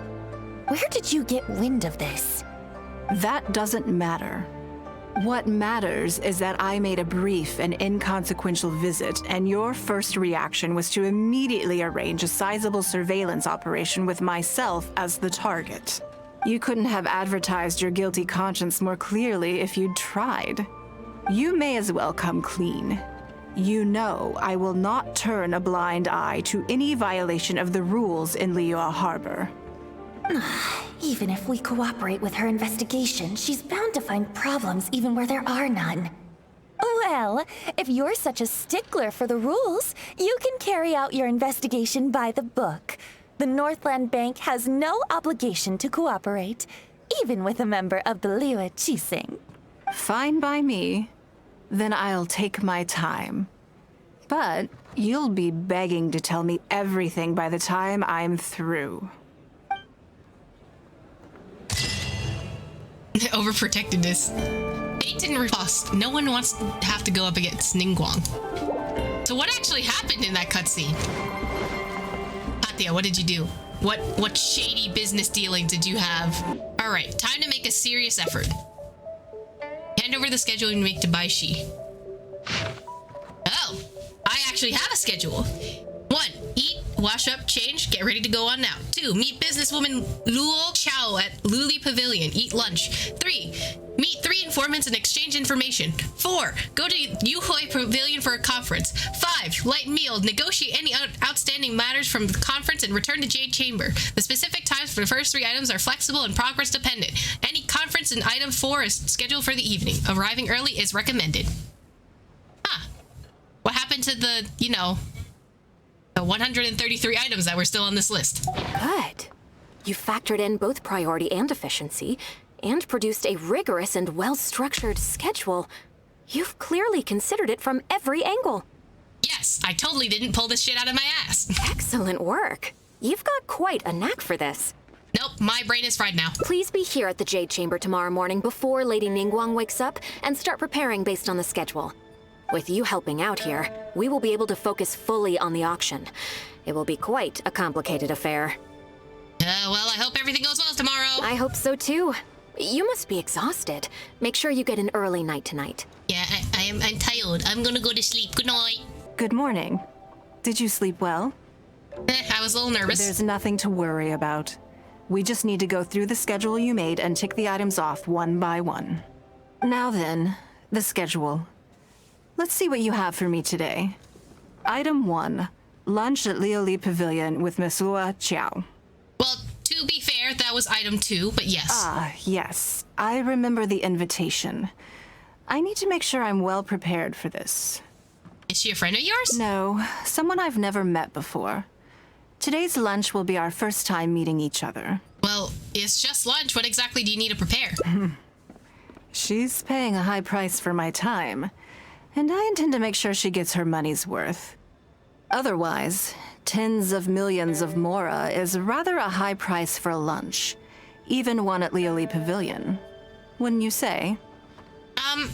Where did you get wind of this? That doesn't matter. What matters is that I made a brief and inconsequential visit, and your first reaction was to immediately arrange a sizable surveillance operation with myself as the target. You couldn't have advertised your guilty conscience more clearly if you'd tried. You may as well come clean. You know I will not turn a blind eye to any violation of the rules in Liyue Harbor. Even if we cooperate with her investigation, she's bound to find problems even where there are none. Well, if you're such a stickler for the rules, you can carry out your investigation by the book. The Northland Bank has no obligation to cooperate, even with a member of the liyue Qixing. Fine by me. Then I'll take my time. But you'll be begging to tell me everything by the time I'm through. Overprotectiveness. Feint and Riposte. No one wants to have to go up against Ningguang. So what actually happened in that cutscene? Hatia, what did you do? What shady business dealings did you have? Alright, time to make a serious effort. Hand over the schedule and make to Baishi. Oh, I actually have a schedule. 1. Eat, wash up, change, get ready to go on now. 2. Meet businesswoman Luo Chao at Luli Pavilion. Eat lunch. 3. Meet 3 informants and exchange information. 4. Go to Yuhoi Pavilion for a conference. 5. Light meal. Negotiate any outstanding matters from the conference and return to Jade Chamber. The specific times for the first 3 items are flexible and progress dependent. Any conference in item 4 is scheduled for the evening. Arriving early is recommended. Huh. What happened to the, the 133 items that were still on this list? Good. You factored in both priority and efficiency, and produced a rigorous and well-structured schedule. You've clearly considered it from every angle. Yes, I totally didn't pull this shit out of my ass. Excellent work. You've got quite a knack for this. Nope, my brain is fried now. Please be here at the Jade Chamber tomorrow morning before Lady Ningguang wakes up and start preparing based on the schedule. With you helping out here, we will be able to focus fully on the auction. It will be quite a complicated affair. Well, I hope everything goes well tomorrow. I hope so too. You must be exhausted. Make sure you get an early night tonight. Yeah, I'm tired. I'm gonna go to sleep. Good night. Good morning. Did you sleep well? I was a little nervous. There's nothing to worry about. We just need to go through the schedule you made and tick the items off one by one. Now then, the schedule. Let's see what you have for me today. Item 1, lunch at Lioli Pavilion with Miss Luo Chao. Well, to be fair, that was item 2, but yes. Ah, yes. I remember the invitation. I need to make sure I'm well prepared for this. Is she a friend of yours? No, someone I've never met before. Today's lunch will be our first time meeting each other. Well, it's just lunch. What exactly do you need to prepare? She's paying a high price for my time, and I intend to make sure she gets her money's worth. Otherwise, Tens of millions of mora is rather a high price for lunch, even one at liyue Pavilion. Wouldn't you say? I'm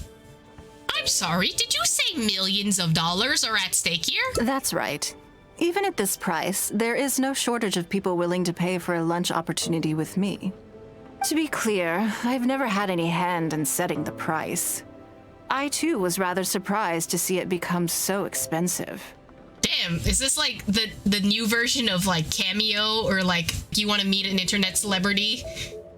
sorry, did you say millions of dollars are at stake here? That's right. Even at this price, there is no shortage of people willing to pay for a lunch opportunity with me. To be clear, I've never had any hand in setting the price. I too was rather surprised to see it become so expensive. Damn, is this like the new version of like Cameo, or like you want to meet an internet celebrity?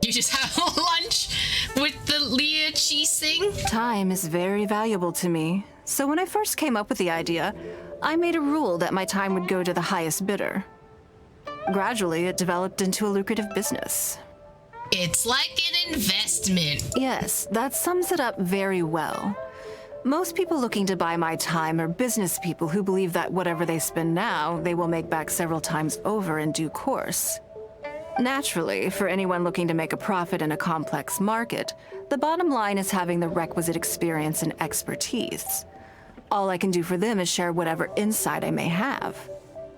You just have lunch with the liyue cheese thing? Time is very valuable to me, so when I first came up with the idea, I made a rule that my time would go to the highest bidder. Gradually, it developed into a lucrative business. It's like an investment. Yes, that sums it up very well. Most people looking to buy my time are business people who believe that whatever they spend now, they will make back several times over in due course. Naturally, for anyone looking to make a profit in a complex market, the bottom line is having the requisite experience and expertise. All I can do for them is share whatever insight I may have.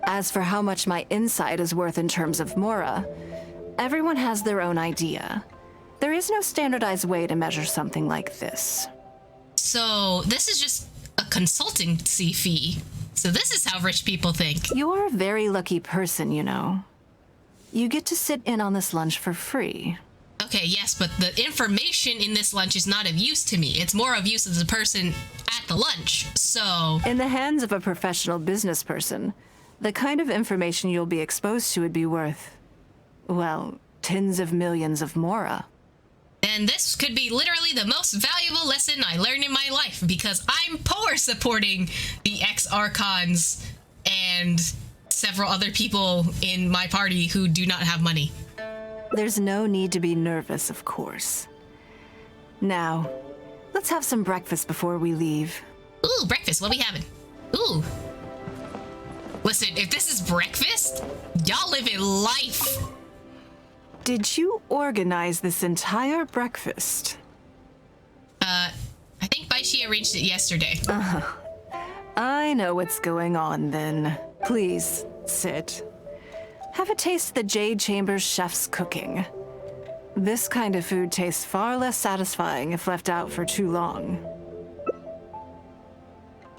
As for how much my insight is worth in terms of mora, everyone has their own idea. There is no standardized way to measure something like this. So this is just a consultancy fee. So this is how rich people think. You're a very lucky person, you know. You get to sit in on this lunch for free. Okay, yes, but the information in this lunch is not of use to me. It's more of use as a person at the lunch, so... In the hands of a professional business person, the kind of information you'll be exposed to would be worth, well, tens of millions of mora. And this could be literally the most valuable lesson I learned in my life, because I'm poor supporting the ex-Archons and several other people in my party who do not have money. There's no need to be nervous, of course. Now, let's have some breakfast before we leave. Ooh, breakfast, what we having? Ooh. Listen, if this is breakfast, y'all living life. Did you organize this entire breakfast? I think Baishi arranged it yesterday. I know what's going on then. Please, sit. Have a taste of the Jade Chamber's chef's cooking. This kind of food tastes far less satisfying if left out for too long.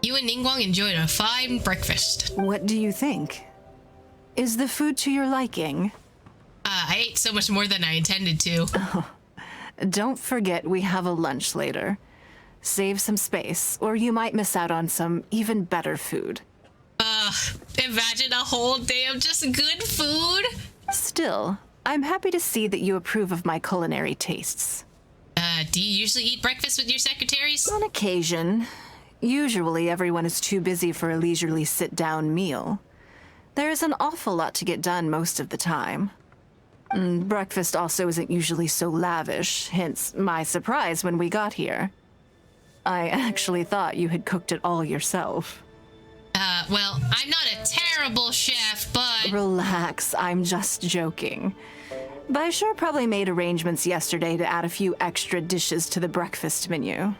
You and Ningguang enjoyed a fine breakfast. What do you think? Is the food to your liking? I ate so much more than I intended to. Don't forget we have a lunch later. Save some space, or you might miss out on some even better food. Imagine a whole day of just good food. Still, I'm happy to see that you approve of my culinary tastes. Do you usually eat breakfast with your secretaries? On occasion. Usually everyone is too busy for a leisurely sit-down meal. There is an awful lot to get done most of the time. Breakfast also isn't usually so lavish, hence my surprise when we got here. I actually thought you had cooked it all yourself. Well, I'm not a terrible chef, but... Relax, I'm just joking. Baisha probably made arrangements yesterday to add a few extra dishes to the breakfast menu.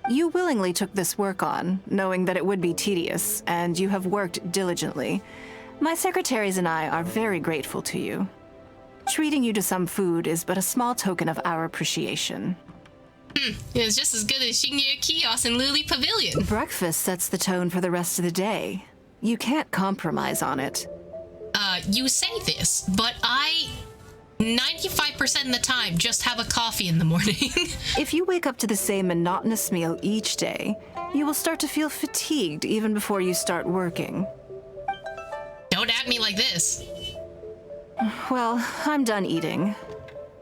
You willingly took this work on, knowing that it would be tedious, and you have worked diligently. My secretaries and I are very grateful to you. Treating you to some food is but a small token of our appreciation. It's just as good as Xingye Kiosk in liyue Pavilion. Breakfast sets the tone for the rest of the day. You can't compromise on it. You say this, but I 95% of the time just have a coffee in the morning. If you wake up to the same monotonous meal each day, you will start to feel fatigued even before you start working. Don't at me like this. Well, I'm done eating.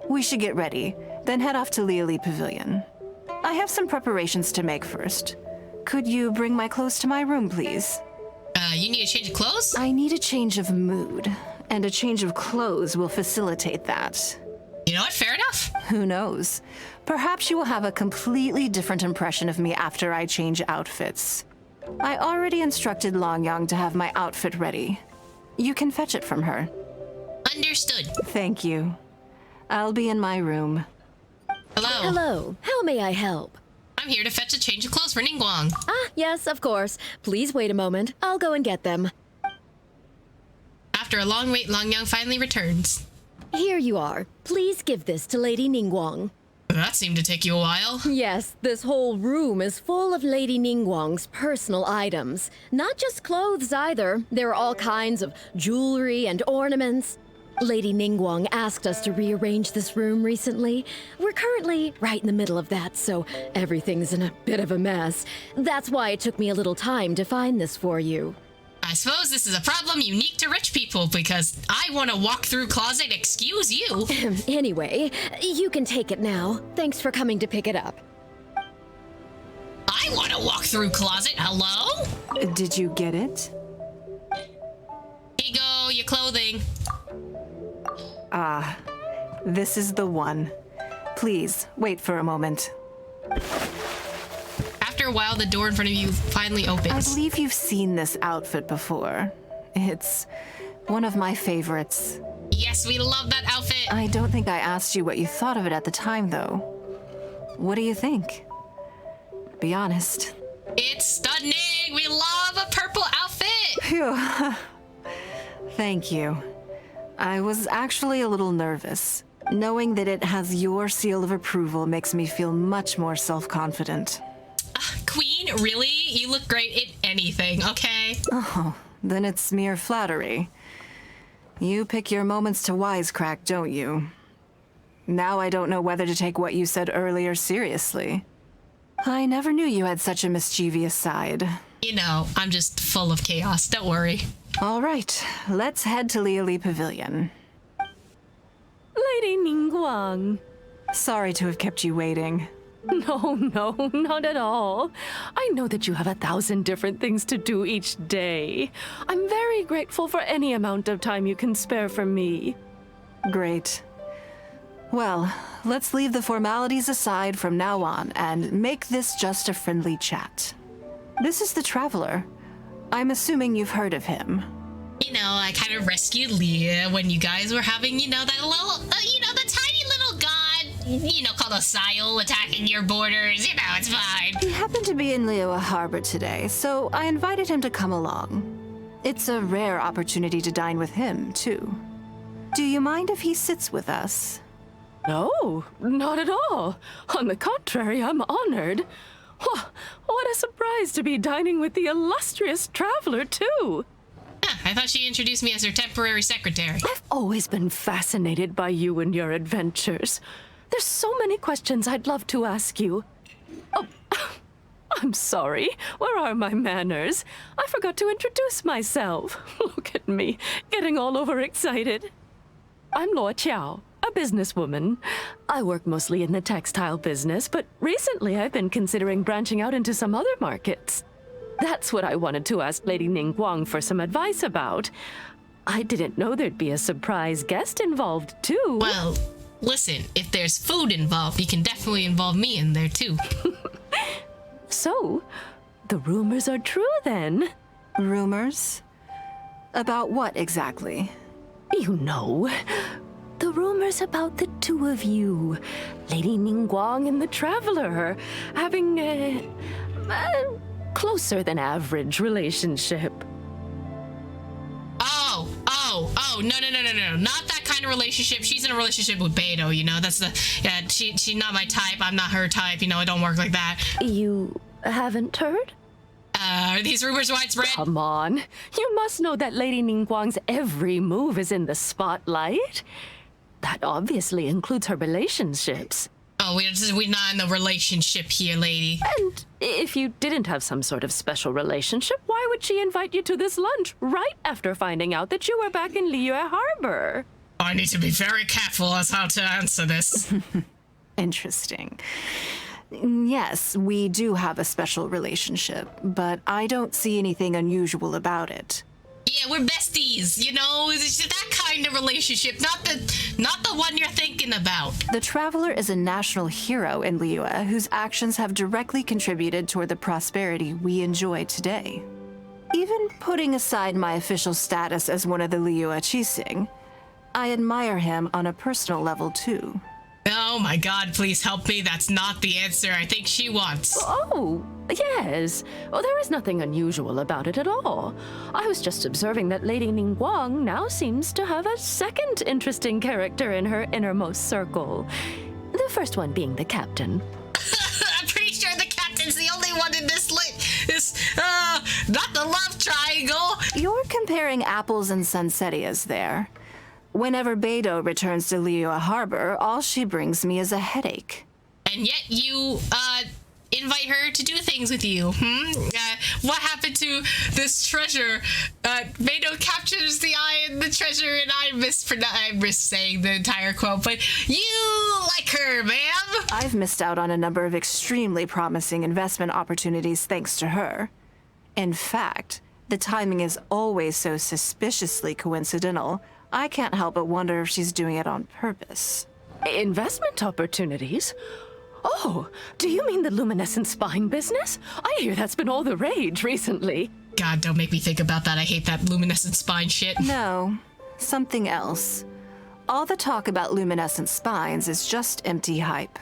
We should get ready, then head off to liyue Pavilion. I have some preparations to make first. Could you bring my clothes to my room, please? You need a change of clothes? I need a change of mood, and a change of clothes will facilitate that. You know what? Fair enough. Who knows? Perhaps you will have a completely different impression of me after I change outfits. I already instructed Longyang to have my outfit ready. You can fetch it from her. Understood. Thank you. I'll be in my room. Hello. Hello. How may I help? I'm here to fetch a change of clothes for Ningguang. Ah, yes, of course. Please wait a moment. I'll go and get them. After a long wait, Longyang finally returns. Here you are. Please give this to Lady Ningguang. That seemed to take you a while. Yes, this whole room is full of Lady Ningguang's personal items. Not just clothes either. There are all kinds of jewelry and ornaments. Lady Ningguang asked us to rearrange this room recently. We're currently right in the middle of that, so everything's in a bit of a mess. That's why it took me a little time to find this for you. I suppose this is a problem unique to rich people, because I want to walk through closet, excuse you. Anyway, you can take it now. Thanks for coming to pick it up. I want to walk through closet, hello? Did you get it? Here you go, your clothing. Ah, this is the one. Please, wait for a moment. After a while, the door in front of you finally I opens. believe you've seen this outfit before. It's one of my favorites. Yes, we love that outfit. I don't think I asked you what you thought of it at the time, though. What do you think? Be honest. It's stunning. We love a purple outfit. Phew. Thank you. I was actually a little nervous. Knowing that it has your seal of approval makes me feel much more self-confident. Queen, really? You look great in anything, okay? Oh, then it's mere flattery. You pick your moments to wisecrack, don't you? Now I don't know whether to take what you said earlier seriously. I never knew you had such a mischievous side. You know, I'm just full of chaos, don't worry. All right, let's head to Liyue Pavilion. Lady Ningguang. Sorry to have kept you waiting. No, not at all. I know that you have 1,000 different things to do each day. I'm very grateful for any amount of time you can spare for me. Great. Well, let's leave the formalities aside from now on and make this just a friendly chat. This is the Traveler. I'm assuming you've heard of him. You know, I kind of rescued Leah when you guys were having, that little, the tiny little god, called a Sile attacking your borders. It's fine. He happened to be in Liyue Harbor today, so I invited him to come along. It's a rare opportunity to dine with him, too. Do you mind if he sits with us? No, not at all. On the contrary, I'm honored. What a surprise to be dining with the illustrious Traveler, too. I thought she introduced me as her temporary secretary. I've always been fascinated by you and your adventures. There's so many questions I'd love to ask you. Oh, I'm sorry. Where are my manners? I forgot to introduce myself. Look at me, getting all overexcited. I'm Luo Qiao, a businesswoman. I work mostly in the textile business, but recently I've been considering branching out into some other markets. That's what I wanted to ask Lady Ningguang for some advice about. I didn't know there'd be a surprise guest involved, too. Well, listen, if there's food involved, you can definitely involve me in there, too. So, the rumors are true, then? Rumors? About what exactly? You know, the rumors about the two of you, Lady Ningguang and the Traveler, having a closer than average relationship. Oh, no. Not that kind of relationship. She's in a relationship with Beidou, she's not my type, I'm not her type, it don't work like that. You haven't heard? Are these rumors widespread? Come on. You must know that Lady Ningguang's every move is in the spotlight. That obviously includes her relationships. Oh, we're not in a relationship here, lady. And if you didn't have some sort of special relationship, why would she invite you to this lunch right after finding out that you were back in Liyue Harbor? I need to be very careful as how to answer this. Interesting. Yes, we do have a special relationship, but I don't see anything unusual about it. Yeah, we're besties, It's just that kind of relationship, not the one you're thinking about. The Traveler is a national hero in Liyue whose actions have directly contributed toward the prosperity we enjoy today. Even putting aside my official status as one of the Liyue Qixing, I admire him on a personal level too. Oh my god, please help me. That's not the answer I think she wants. Oh, yes. Oh, there is nothing unusual about it at all. I was just observing that Lady Ningguang now seems to have a second interesting character in her innermost circle. The first one being the captain. I'm pretty sure the captain's the only one in this not the love triangle. You're comparing apples and sunsettias there. Whenever Beidou returns to Liyue Harbor, all she brings me is a headache. And yet you, invite her to do things with you, what happened to this treasure? Beidou captures the eye and the treasure, and I miss saying the entire quote, but you like her, ma'am! I've missed out on a number of extremely promising investment opportunities thanks to her. In fact, the timing is always so suspiciously coincidental, I can't help but wonder if she's doing it on purpose. Investment opportunities? Oh, do you mean the luminescent spine business? I hear that's been all the rage recently. God, don't make me think about that. I hate that luminescent spine shit. No, something else. All the talk about luminescent spines is just empty hype.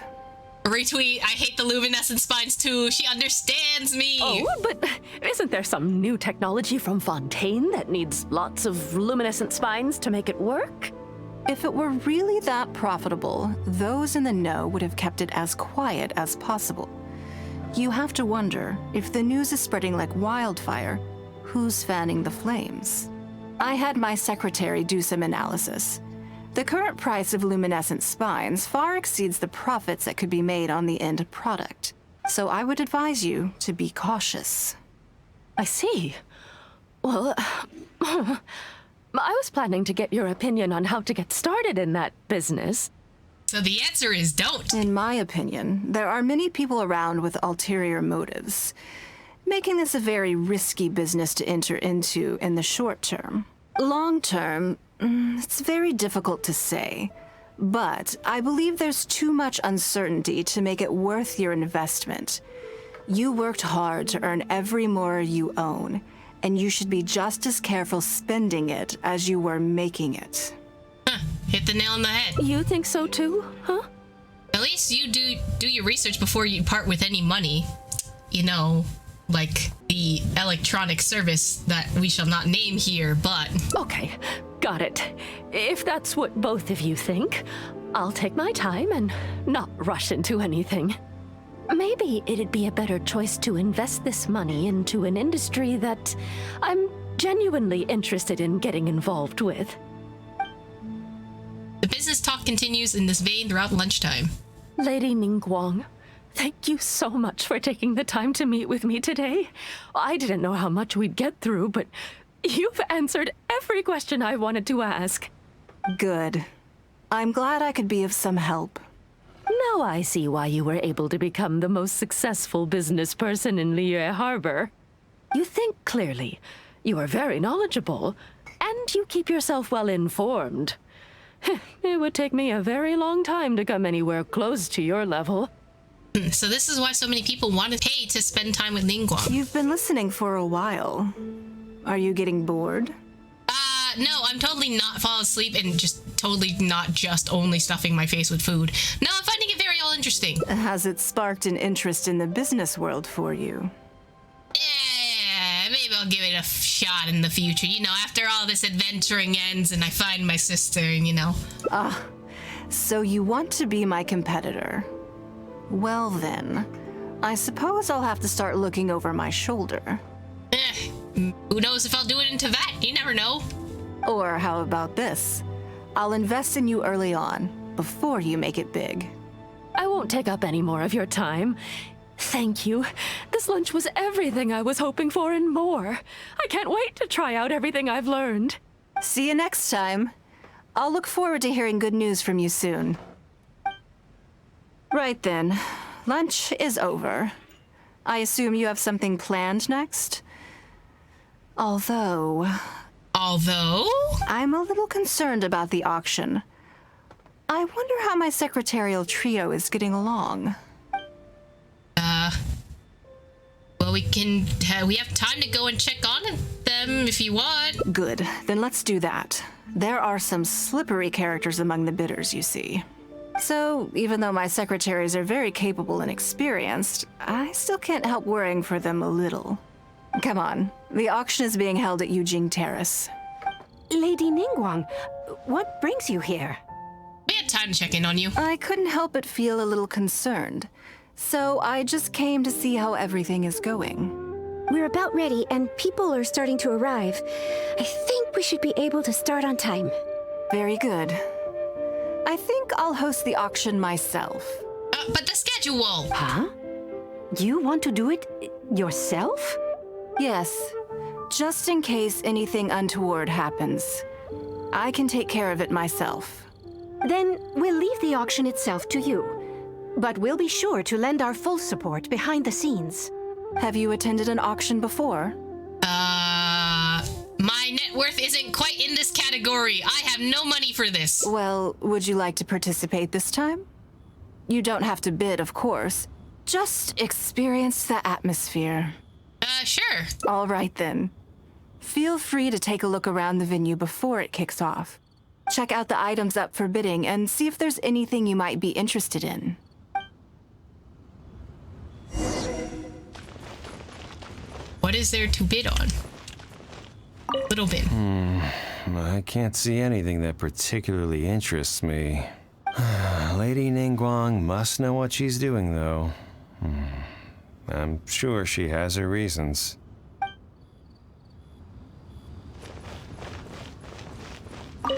Retweet, I hate the luminescent spines too. She understands me. Oh, but isn't there some new technology from Fontaine that needs lots of luminescent spines to make it work? If it were really that profitable, those in the know would have kept it as quiet as possible. You have to wonder, if the news is spreading like wildfire, who's fanning the flames? I had my secretary do some analysis. The current price of luminescent spines far exceeds the profits that could be made on the end product. So I would advise you to be cautious. I see. Well, I was planning to get your opinion on how to get started in that business. So the answer is don't. In my opinion, there are many people around with ulterior motives, making this a very risky business to enter into in the short term. Long term, it's very difficult to say, but I believe there's too much uncertainty to make it worth your investment. You worked hard to earn every more you own, and you should be just as careful spending it as you were making it. Hit the nail on the head. You think so too, huh? At least you do your research before you part with any money. You know, like the electronic service that we shall not name here, but... Okay, got it. If that's what both of you think, I'll take my time and not rush into anything. Maybe it'd be a better choice to invest this money into an industry that I'm genuinely interested in getting involved with. The business talk continues in this vein throughout lunchtime. Lady Ningguang, thank you so much for taking the time to meet with me today. I didn't know how much we'd get through, but you've answered every question I wanted to ask. Good. I'm glad I could be of some help. Now I see why you were able to become the most successful business person in Liyue Harbor. You think clearly, you are very knowledgeable, and you keep yourself well informed. It would take me a very long time to come anywhere close to your level. So this is why so many people want to pay to spend time with Ningguang. You've been listening for a while. Are you getting bored? No, I'm totally not fall asleep and just totally not just only stuffing my face with food. No, I'm finding it very all interesting. Has it sparked an interest in the business world for you? Yeah, maybe I'll give it a shot in the future. You know, after all this adventuring ends and I find my sister, you know. So you want to be my competitor? Well then, I suppose I'll have to start looking over my shoulder. Who knows if I'll do it into that? You never know. Or how about this? I'll invest in you early on, before you make it big. I won't take up any more of your time. Thank you. This lunch was everything I was hoping for and more. I can't wait to try out everything I've learned. See you next time. I'll look forward to hearing good news from you soon. Right then, lunch is over. I assume you have something planned next? Although, I'm a little concerned about the auction. I wonder how my secretarial trio is getting along. Well, we have time to go and check on them if you want. Good, then let's do that. There are some slippery characters among the bidders, you see. So, even though my secretaries are very capable and experienced, I still can't help worrying for them a little. Come on, the auction is being held at Yujing Terrace. Lady Ningguang, what brings you here? We had time to check in on you. I couldn't help but feel a little concerned, so I just came to see how everything is going. We're about ready, and people are starting to arrive. I think we should be able to start on time. Very good. I think I'll host the auction myself. But the schedule! Huh? You want to do it yourself? Yes, just in case anything untoward happens. I can take care of it myself. Then we'll leave the auction itself to you. But we'll be sure to lend our full support behind the scenes. Have you attended an auction before? My net worth isn't quite in this category. I have no money for this. Well, would you like to participate this time? You don't have to bid, of course. Just experience the atmosphere. Sure. All right then. Feel free to take a look around the venue before it kicks off. Check out the items up for bidding and see if there's anything you might be interested in. What is there to bid on? Little bit. I can't see anything that particularly interests me. Lady Ningguang must know what she's doing, though. I'm sure she has her reasons.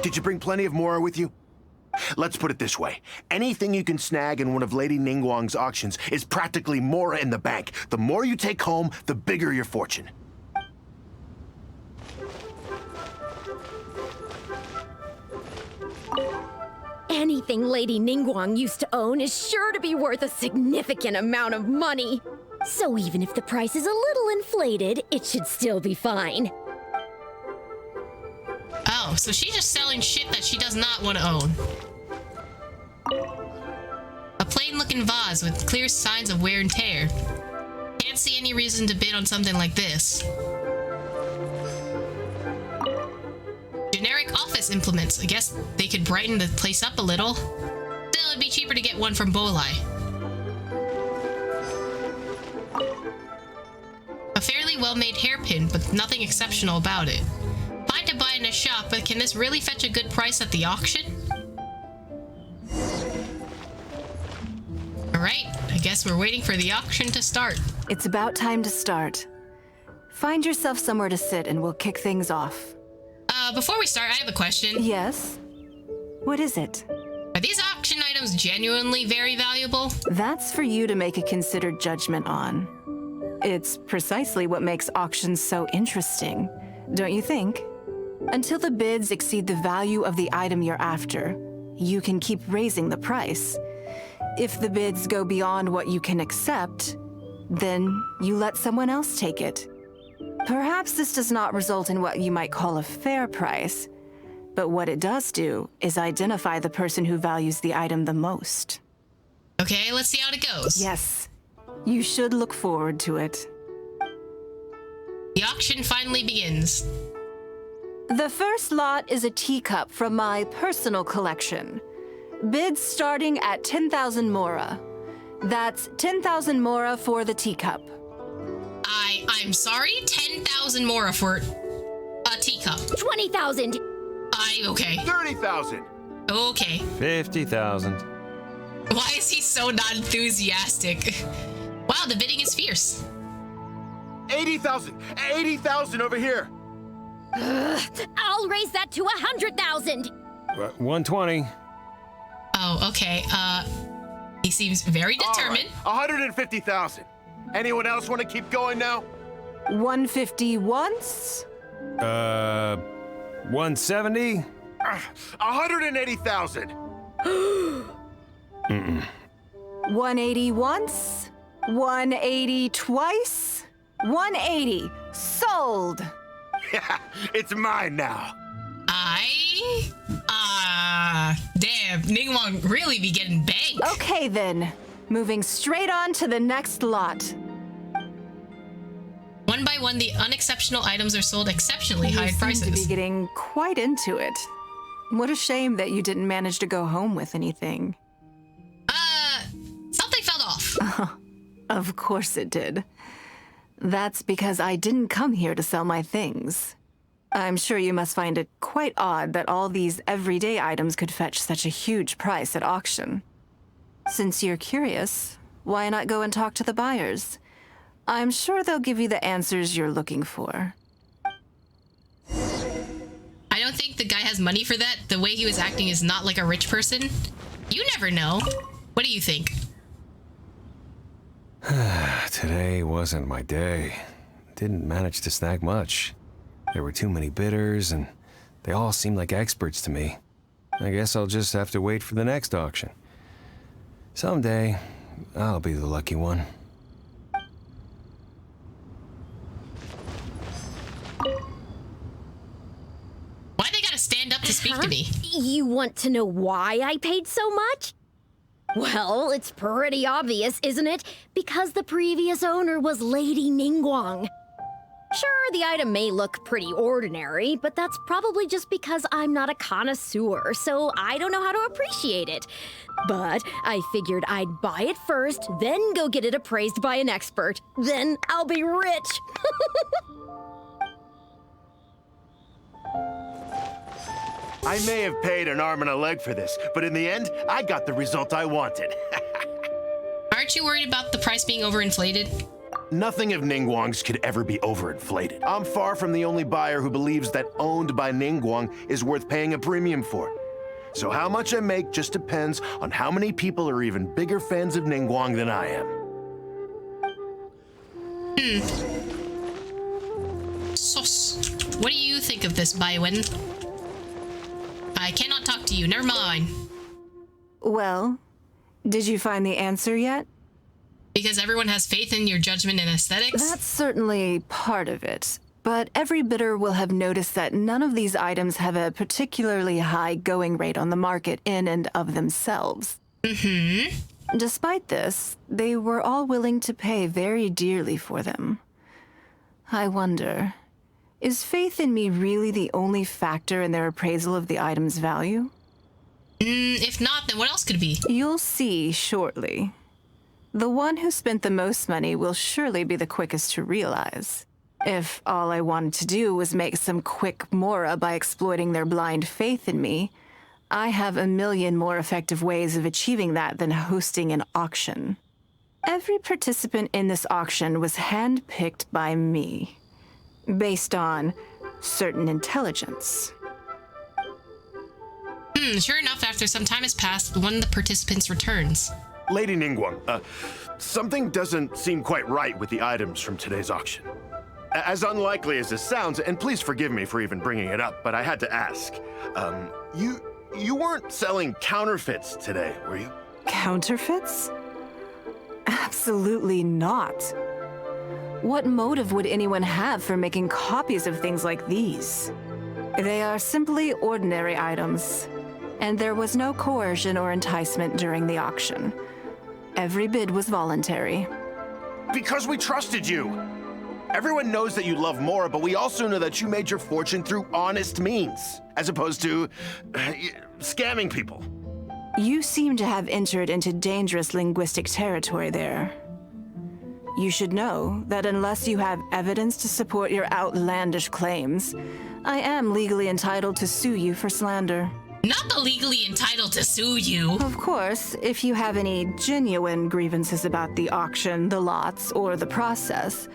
Did you bring plenty of Mora with you? Let's put it this way. Anything you can snag in one of Lady Ningguang's auctions is practically Mora in the bank. The more you take home, the bigger your fortune. Anything Lady Ningguang used to own is sure to be worth a significant amount of money. So even if the price is a little inflated, it should still be fine. Oh, so she's just selling shit that she does not want to own. A plain-looking vase with clear signs of wear and tear. Can't see any reason to bid on something like this. Generic office implements. I guess they could brighten the place up a little. Still, it'd be cheaper to get one from Bolai. A fairly well-made hairpin, but nothing exceptional about it. Fine to buy in a shop, but can this really fetch a good price at the auction? Alright, I guess we're waiting for the auction to start. It's about time to start. Find yourself somewhere to sit and we'll kick things off. Before we start, I have a question. Yes? What is it? Are these auction items genuinely very valuable? That's for you to make a considered judgment on. It's precisely what makes auctions so interesting, don't you think? Until the bids exceed the value of the item you're after, you can keep raising the price. If the bids go beyond what you can accept, then you let someone else take it. Perhaps this does not result in what you might call a fair price, but what it does do is identify the person who values the item the most. Okay, let's see how it goes. Yes, you should look forward to it. The auction finally begins. The first lot is a teacup from my personal collection. Bids starting at 10,000 Mora. That's 10,000 Mora for the teacup. I'm sorry? 10,000 Mora for a teacup. 20,000. Okay. 30,000. Okay. 50,000. Why is he so not enthusiastic? Wow, the bidding is fierce. 80,000. 80,000 over here. I'll raise that to 100,000. 120. Oh, okay. He seems very determined. All right. 150,000. Anyone else want to keep going now? 150 once? 170? 180,000. 180 once? 180 twice? 180. Sold. Yeah, it's mine now. Damn, Ningguang really be getting banked. Okay then, moving straight on to the next lot. One by one, the unexceptional items are sold exceptionally high prices. You seem to be getting quite into it. What a shame that you didn't manage to go home with anything. Of course it did. That's because I didn't come here to sell my things. I'm sure you must find it quite odd that all these everyday items could fetch such a huge price at auction. Since you're curious, why not go and talk to the buyers? I'm sure they'll give you the answers you're looking for. I don't think the guy has money for that. The way he was acting is not like a rich person. You never know. What do you think? Today wasn't my day. Didn't manage to snag much. There were too many bidders, and they all seemed like experts to me. I guess I'll just have to wait for the next auction. Someday, I'll be the lucky one. Why they gotta stand up to speak to me? You want to know why I paid so much? Well, it's pretty obvious, isn't it? Because the previous owner was Lady Ningguang. Sure, the item may look pretty ordinary, but that's probably just because I'm not a connoisseur, so I don't know how to appreciate it. But I figured I'd buy it first, then go get it appraised by an expert. Then I'll be rich. I may have paid an arm and a leg for this, but in the end, I got the result I wanted. Aren't you worried about the price being overinflated? Nothing of Ningguang's could ever be overinflated. I'm far from the only buyer who believes that owned by Ningguang is worth paying a premium for. So how much I make just depends on how many people are even bigger fans of Ningguang than I am. Sus. What do you think of this, Baiwen? I cannot talk to you. Never mind. Well, did you find the answer yet? Because everyone has faith in your judgment and aesthetics? That's certainly part of it. But every bidder will have noticed that none of these items have a particularly high going rate on the market in and of themselves. Mm-hmm. Despite this, they were all willing to pay very dearly for them. I wonder, is faith in me really the only factor in their appraisal of the item's value? If not, then what else could it be? You'll see shortly. The one who spent the most money will surely be the quickest to realize. If all I wanted to do was make some quick mora by exploiting their blind faith in me, I have a million more effective ways of achieving that than hosting an auction. Every participant in this auction was handpicked by me, based on certain intelligence. Sure enough, after some time has passed, one of the participants returns. Lady Ningguang, something doesn't seem quite right with the items from today's auction. As unlikely as this sounds, and please forgive me for even bringing it up, but I had to ask. You weren't selling counterfeits today, were you? Counterfeits? Absolutely not. What motive would anyone have for making copies of things like these? They are simply ordinary items, and there was no coercion or enticement during the auction. Every bid was voluntary. Because we trusted you! Everyone knows that you love Mora, but we also know that you made your fortune through honest means, as opposed to scamming people. You seem to have entered into dangerous linguistic territory there. You should know that unless you have evidence to support your outlandish claims, I am legally entitled to sue you for slander. Not the legally entitled to sue you. Of course, if you have any genuine grievances about the auction, the lots, or the process,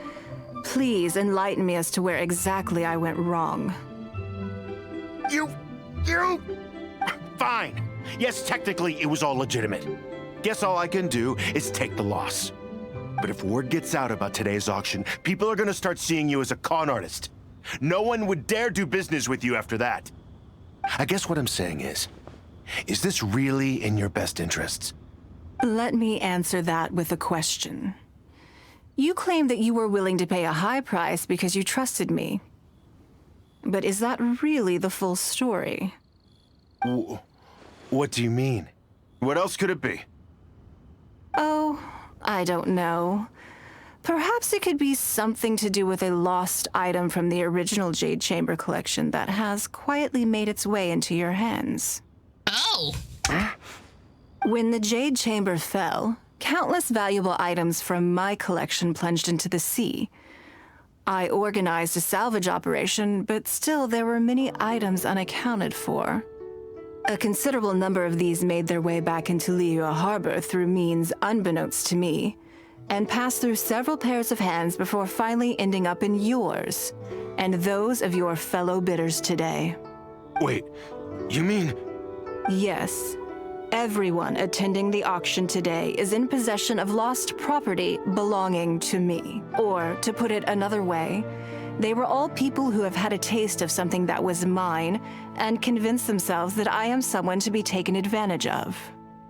please enlighten me as to where exactly I went wrong. You... Fine. Yes, technically it was all legitimate. Guess all I can do is take the loss. But if word gets out about today's auction, people are gonna start seeing you as a con artist. No one would dare do business with you after that. I guess what I'm saying is this really in your best interests? Let me answer that with a question. You claim that you were willing to pay a high price because you trusted me. But is that really the full story? What do you mean? What else could it be? Oh, I don't know. Perhaps it could be something to do with a lost item from the original Jade Chamber collection that has quietly made its way into your hands. Oh! When the Jade Chamber fell, countless valuable items from my collection plunged into the sea. I organized a salvage operation, but still there were many items unaccounted for. A considerable number of these made their way back into Liyue Harbor through means unbeknownst to me, and passed through several pairs of hands before finally ending up in yours, and those of your fellow bidders today. Wait, you mean... Yes. Everyone attending the auction today is in possession of lost property belonging to me. Or, to put it another way, they were all people who have had a taste of something that was mine and convinced themselves that I am someone to be taken advantage of.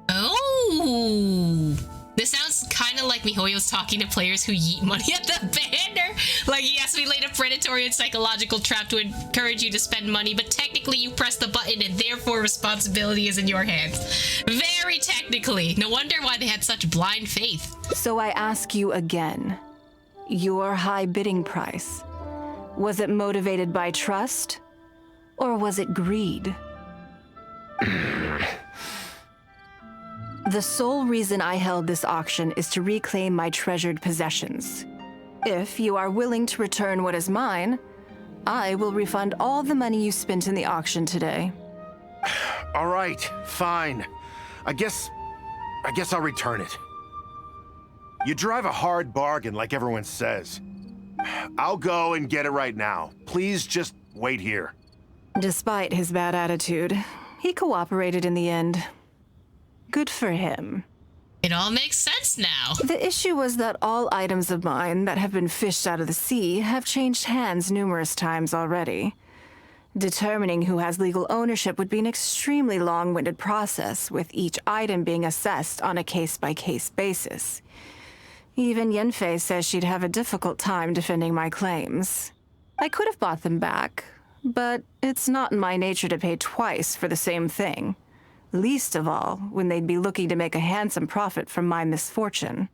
Oh! This sounds kind of like MiHoYo's talking to players who yeet money at the banner. Like, yes, we laid a predatory and psychological trap to encourage you to spend money, but technically you press the button and therefore responsibility is in your hands. Very technically. No wonder why they had such blind faith. So I ask you again, your high bidding price, was it motivated by trust, or was it greed? The sole reason I held this auction is to reclaim my treasured possessions. If you are willing to return what is mine, I will refund all the money you spent in the auction today. All right, fine. I guess I'll return it. You drive a hard bargain like everyone says. I'll go and get it right now. Please just wait here. Despite his bad attitude, he cooperated in the end. Good for him. It all makes sense now. The issue was that all items of mine that have been fished out of the sea have changed hands numerous times already. Determining who has legal ownership would be an extremely long-winded process, with each item being assessed on a case-by-case basis. Even Yenfei says she'd have a difficult time defending my claims. I could have bought them back, but it's not in my nature to pay twice for the same thing. Least of all, when they'd be looking to make a handsome profit from my misfortune.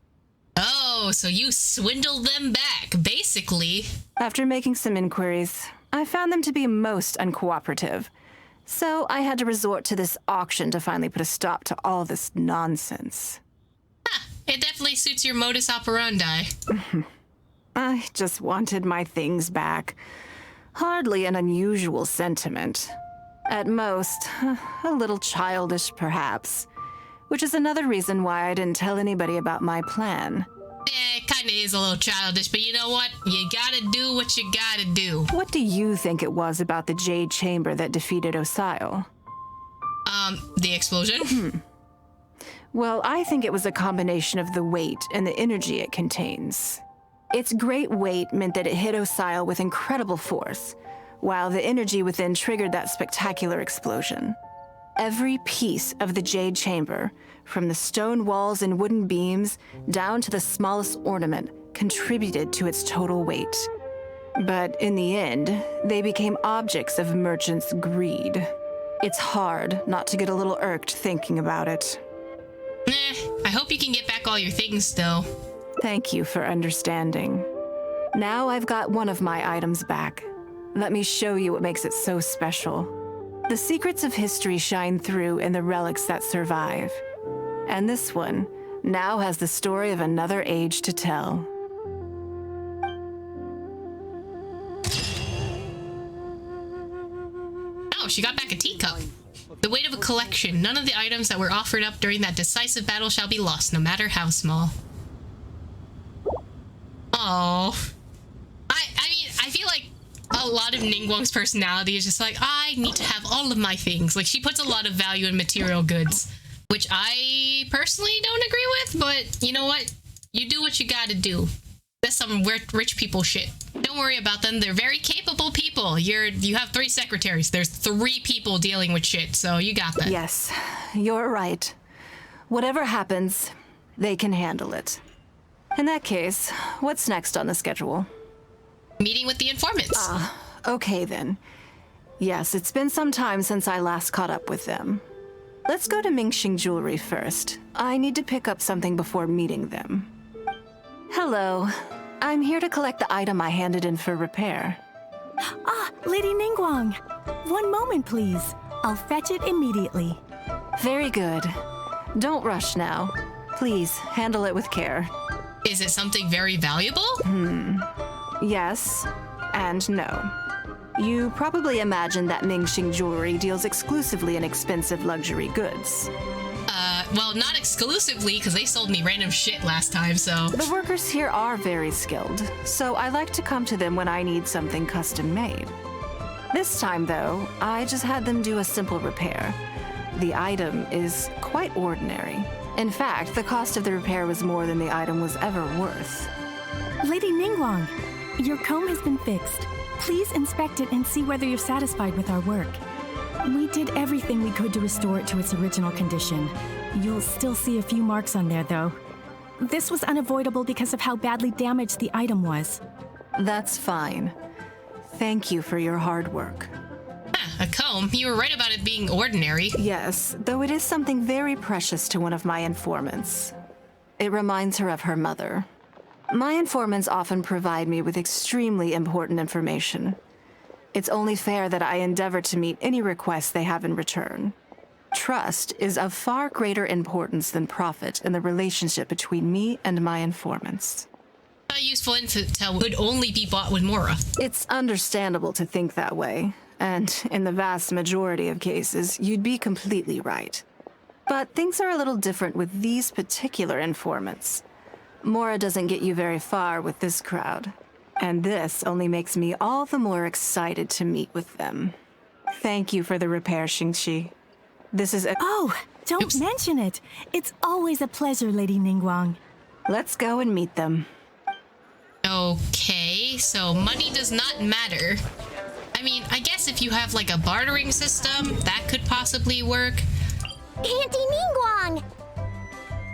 Oh, so you swindled them back, basically. After making some inquiries, I found them to be most uncooperative. So I had to resort to this auction to finally put a stop to all this nonsense. It definitely suits your modus operandi. I just wanted my things back. Hardly an unusual sentiment. At most, a little childish, perhaps. Which is another reason why I didn't tell anybody about my plan. It kinda is a little childish, but you know what? You gotta do what you gotta do. What do you think it was about the Jade Chamber that defeated Osile? The explosion? Well, I think it was a combination of the weight and the energy it contains. Its great weight meant that it hit Osile with incredible force, while the energy within triggered that spectacular explosion. Every piece of the Jade Chamber, from the stone walls and wooden beams down to the smallest ornament, contributed to its total weight. But in the end, they became objects of merchants' greed. It's hard not to get a little irked thinking about it. I hope you can get back all your things, though. Thank you for understanding. Now I've got one of my items back. Let me show you what makes it so special. The secrets of history shine through in the relics that survive. And this one now has the story of another age to tell. Oh, she got back a teacup. The weight of a collection. None of the items that were offered up during that decisive battle shall be lost, no matter how small. Oh. I mean, I feel like a lot of Ningguang's personality is just like, I need to have all of my things. Like, she puts a lot of value in material goods, which I personally don't agree with, but you know what? You do what you gotta do. That's some weird rich people shit. Don't worry about them. They're very capable people. You have 3 secretaries. There's 3 people dealing with shit, so you got that. Yes, you're right. Whatever happens, they can handle it. In that case, what's next on the schedule? Meeting with the informants. Okay then. Yes, it's been some time since I last caught up with them. Let's go to Mingxing Jewelry first. I need to pick up something before meeting them. Hello. I'm here to collect the item I handed in for repair. Lady Ningguang. One moment, please. I'll fetch it immediately. Very good. Don't rush now. Please, handle it with care. Is it something very valuable? Yes, and no. You probably imagine that Mingxing Jewelry deals exclusively in expensive luxury goods. Well, not exclusively, because they sold me random shit last time, so... The workers here are very skilled, so I like to come to them when I need something custom made. This time, though, I just had them do a simple repair. The item is quite ordinary. In fact, the cost of the repair was more than the item was ever worth. Lady Ningguang, your comb has been fixed. Please inspect it and see whether you're satisfied with our work. We did everything we could to restore it to its original condition. You'll still see a few marks on there, though. This was unavoidable because of how badly damaged the item was. That's fine. Thank you for your hard work. A comb? You were right about it being ordinary. Yes, though it is something very precious to one of my informants. It reminds her of her mother. My informants often provide me with extremely important information. It's only fair that I endeavor to meet any requests they have in return. Trust is of far greater importance than profit in the relationship between me and my informants. Useful intel would only be bought with Mora. It's understandable to think that way, and in the vast majority of cases, you'd be completely right. But things are a little different with these particular informants. Mora doesn't get you very far with this crowd, and this only makes me all the more excited to meet with them. Thank you for the repair, Xingqi. This is a— Oh, don't mention it. It's always a pleasure, Lady Ningguang. Let's go and meet them. Okay, so money does not matter. I mean, I guess if you have like a bartering system, that could possibly work. Auntie Ningguang!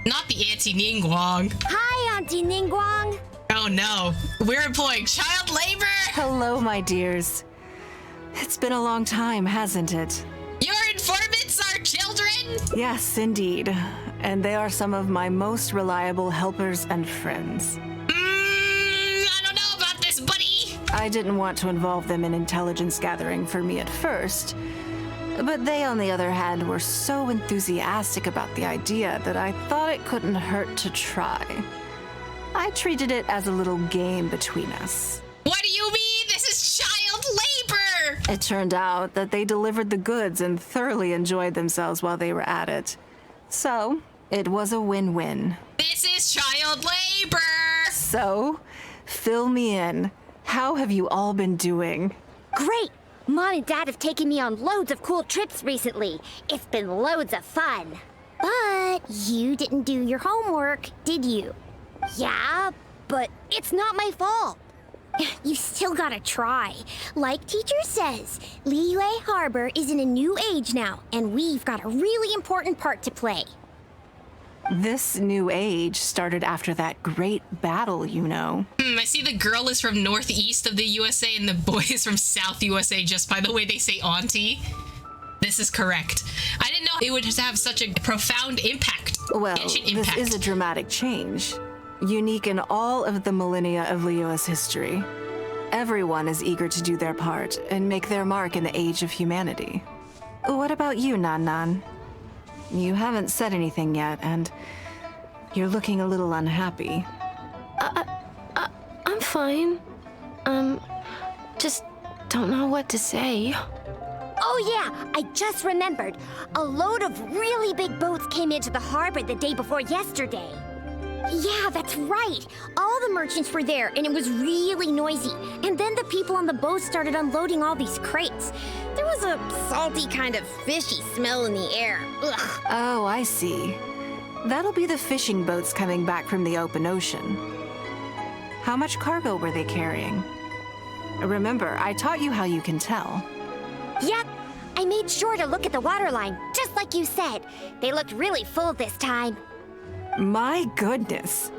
Not the Auntie Ningguang. Hi, Auntie Ningguang! Oh no, we're employing child labor! Hello, my dears. It's been a long time, hasn't it? Your informants are children? Yes, indeed. And they are some of my most reliable helpers and friends. I don't know about this, buddy. I didn't want to involve them in intelligence gathering for me at first, but they, on the other hand, were so enthusiastic about the idea that I thought it couldn't hurt to try. I treated it as a little game between us. What do you mean? This is child labor! It turned out that they delivered the goods and thoroughly enjoyed themselves while they were at it. So, it was a win-win. This is child labor! So, fill me in. How have you all been doing? Great! Mom and Dad have taken me on loads of cool trips recently. It's been loads of fun. But you didn't do your homework, did you? Yeah, but it's not my fault. You still gotta try. Like teacher says, Liyue Harbor is in a new age now, and we've got a really important part to play. This new age started after that great battle, you know. I see the girl is from northeast of the USA and the boy is from South USA just by the way they say auntie. This is correct. I didn't know it would have such a profound impact. Well, Genshin impact. This is a dramatic change. Unique in all of the millennia of Liyue's history. Everyone is eager to do their part and make their mark in the age of humanity. What about you, Nan Nan? You haven't said anything yet, and you're looking a little unhappy. I'm fine. Just don't know what to say. Oh yeah, I just remembered. A load of really big boats came into the harbor the day before yesterday. Yeah, that's right. All the merchants were there, and it was really noisy. And then the people on the boat started unloading all these crates. There was a salty kind of fishy smell in the air. Ugh. Oh, I see. That'll be the fishing boats coming back from the open ocean. How much cargo were they carrying? Remember, I taught you how you can tell. Yep, I made sure to look at the waterline, just like you said. They looked really full this time. My goodness.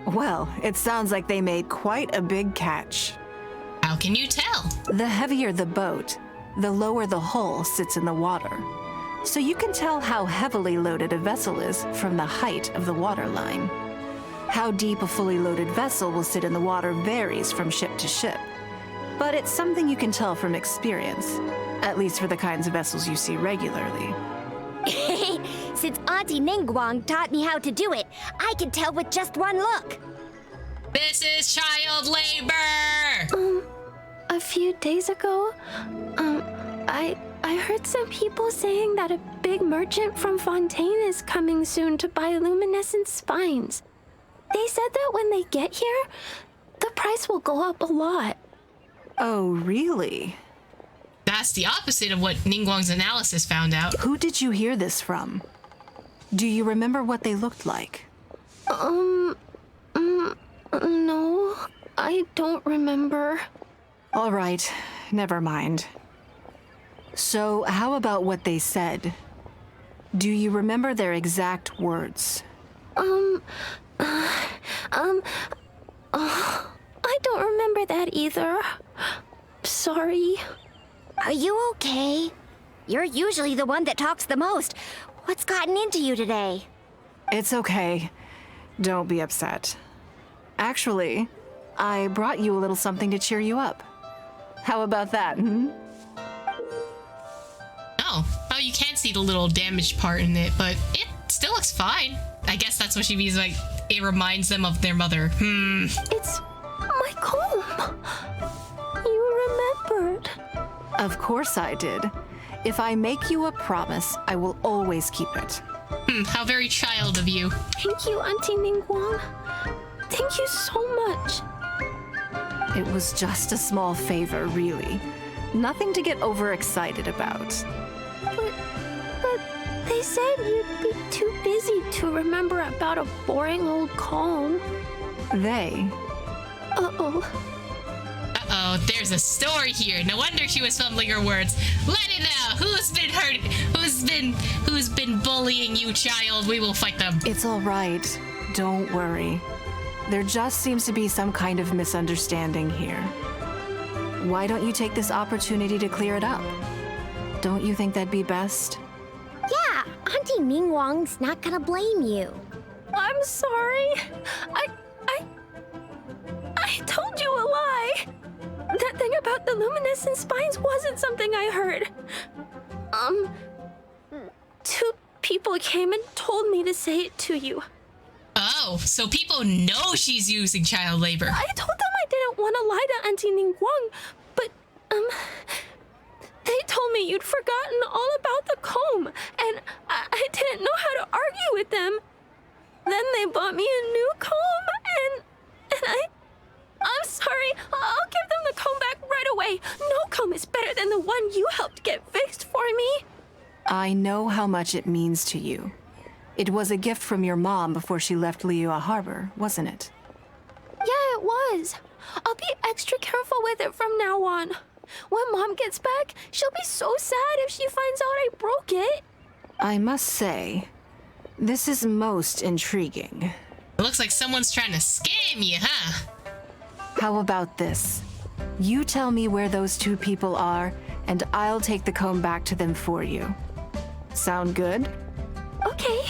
Well, it sounds like they made quite a big catch. How can you tell? The heavier the boat, the lower the hull sits in the water. So you can tell how heavily loaded a vessel is from the height of the waterline. How deep a fully loaded vessel will sit in the water varies from ship to ship. But it's something you can tell from experience, at least for the kinds of vessels you see regularly. Since Auntie Ningguang taught me how to do it, I can tell with just one look. This is child labor! A few days ago, I heard some people saying that a big merchant from Fontaine is coming soon to buy luminescent spines. They said that when they get here, the price will go up a lot. Oh, really? That's the opposite of what Ningguang's analysis found out. Who did you hear this from? Do you remember what they looked like? No, I don't remember. All right, never mind. So, how about what they said? Do you remember their exact words? I don't remember that either. Sorry. Are you okay? You're usually the one that talks the most. What's gotten into you today? It's okay. Don't be upset. Actually, I brought you a little something to cheer you up. How about that, Oh, you can see the little damaged part in it, but it still looks fine. I guess that's what she means, like, it reminds them of their mother. It's my comb. You remembered. Of course I did. If I make you a promise, I will always keep it. How very child of you. Thank you, Auntie Ningguang. Thank you so much. It was just a small favor, really. Nothing to get overexcited about. But they said you'd be too busy to remember about a boring old comb. They? Uh-oh. Uh-oh, there's a story here. No wonder she was fumbling her words. Let it out. Who's been hurt? Who's been bullying you, child? We will fight them. It's all right. Don't worry. There just seems to be some kind of misunderstanding here. Why don't you take this opportunity to clear it up? Don't you think that'd be best? Yeah, Auntie Ningguang's not gonna blame you. I'm sorry. I told you a lie. That thing about the luminescent spines wasn't something I heard. Two people came and told me to say it to you. Oh, so people know she's using child labor. I told them I didn't want to lie to Auntie Ningguang, but, they told me you'd forgotten all about the comb, and I didn't know how to argue with them. Then they bought me a new comb, and I'm sorry. I'll give them the comb back right away. No comb is better than the one you helped get fixed for me. I know how much it means to you. It was a gift from your mom before she left Liyue Harbor, wasn't it? Yeah, it was. I'll be extra careful with it from now on. When Mom gets back, she'll be so sad if she finds out I broke it. I must say, this is most intriguing. It looks like someone's trying to scam you, huh? How about this? You tell me where those two people are, and I'll take the comb back to them for you. Sound good? Okay.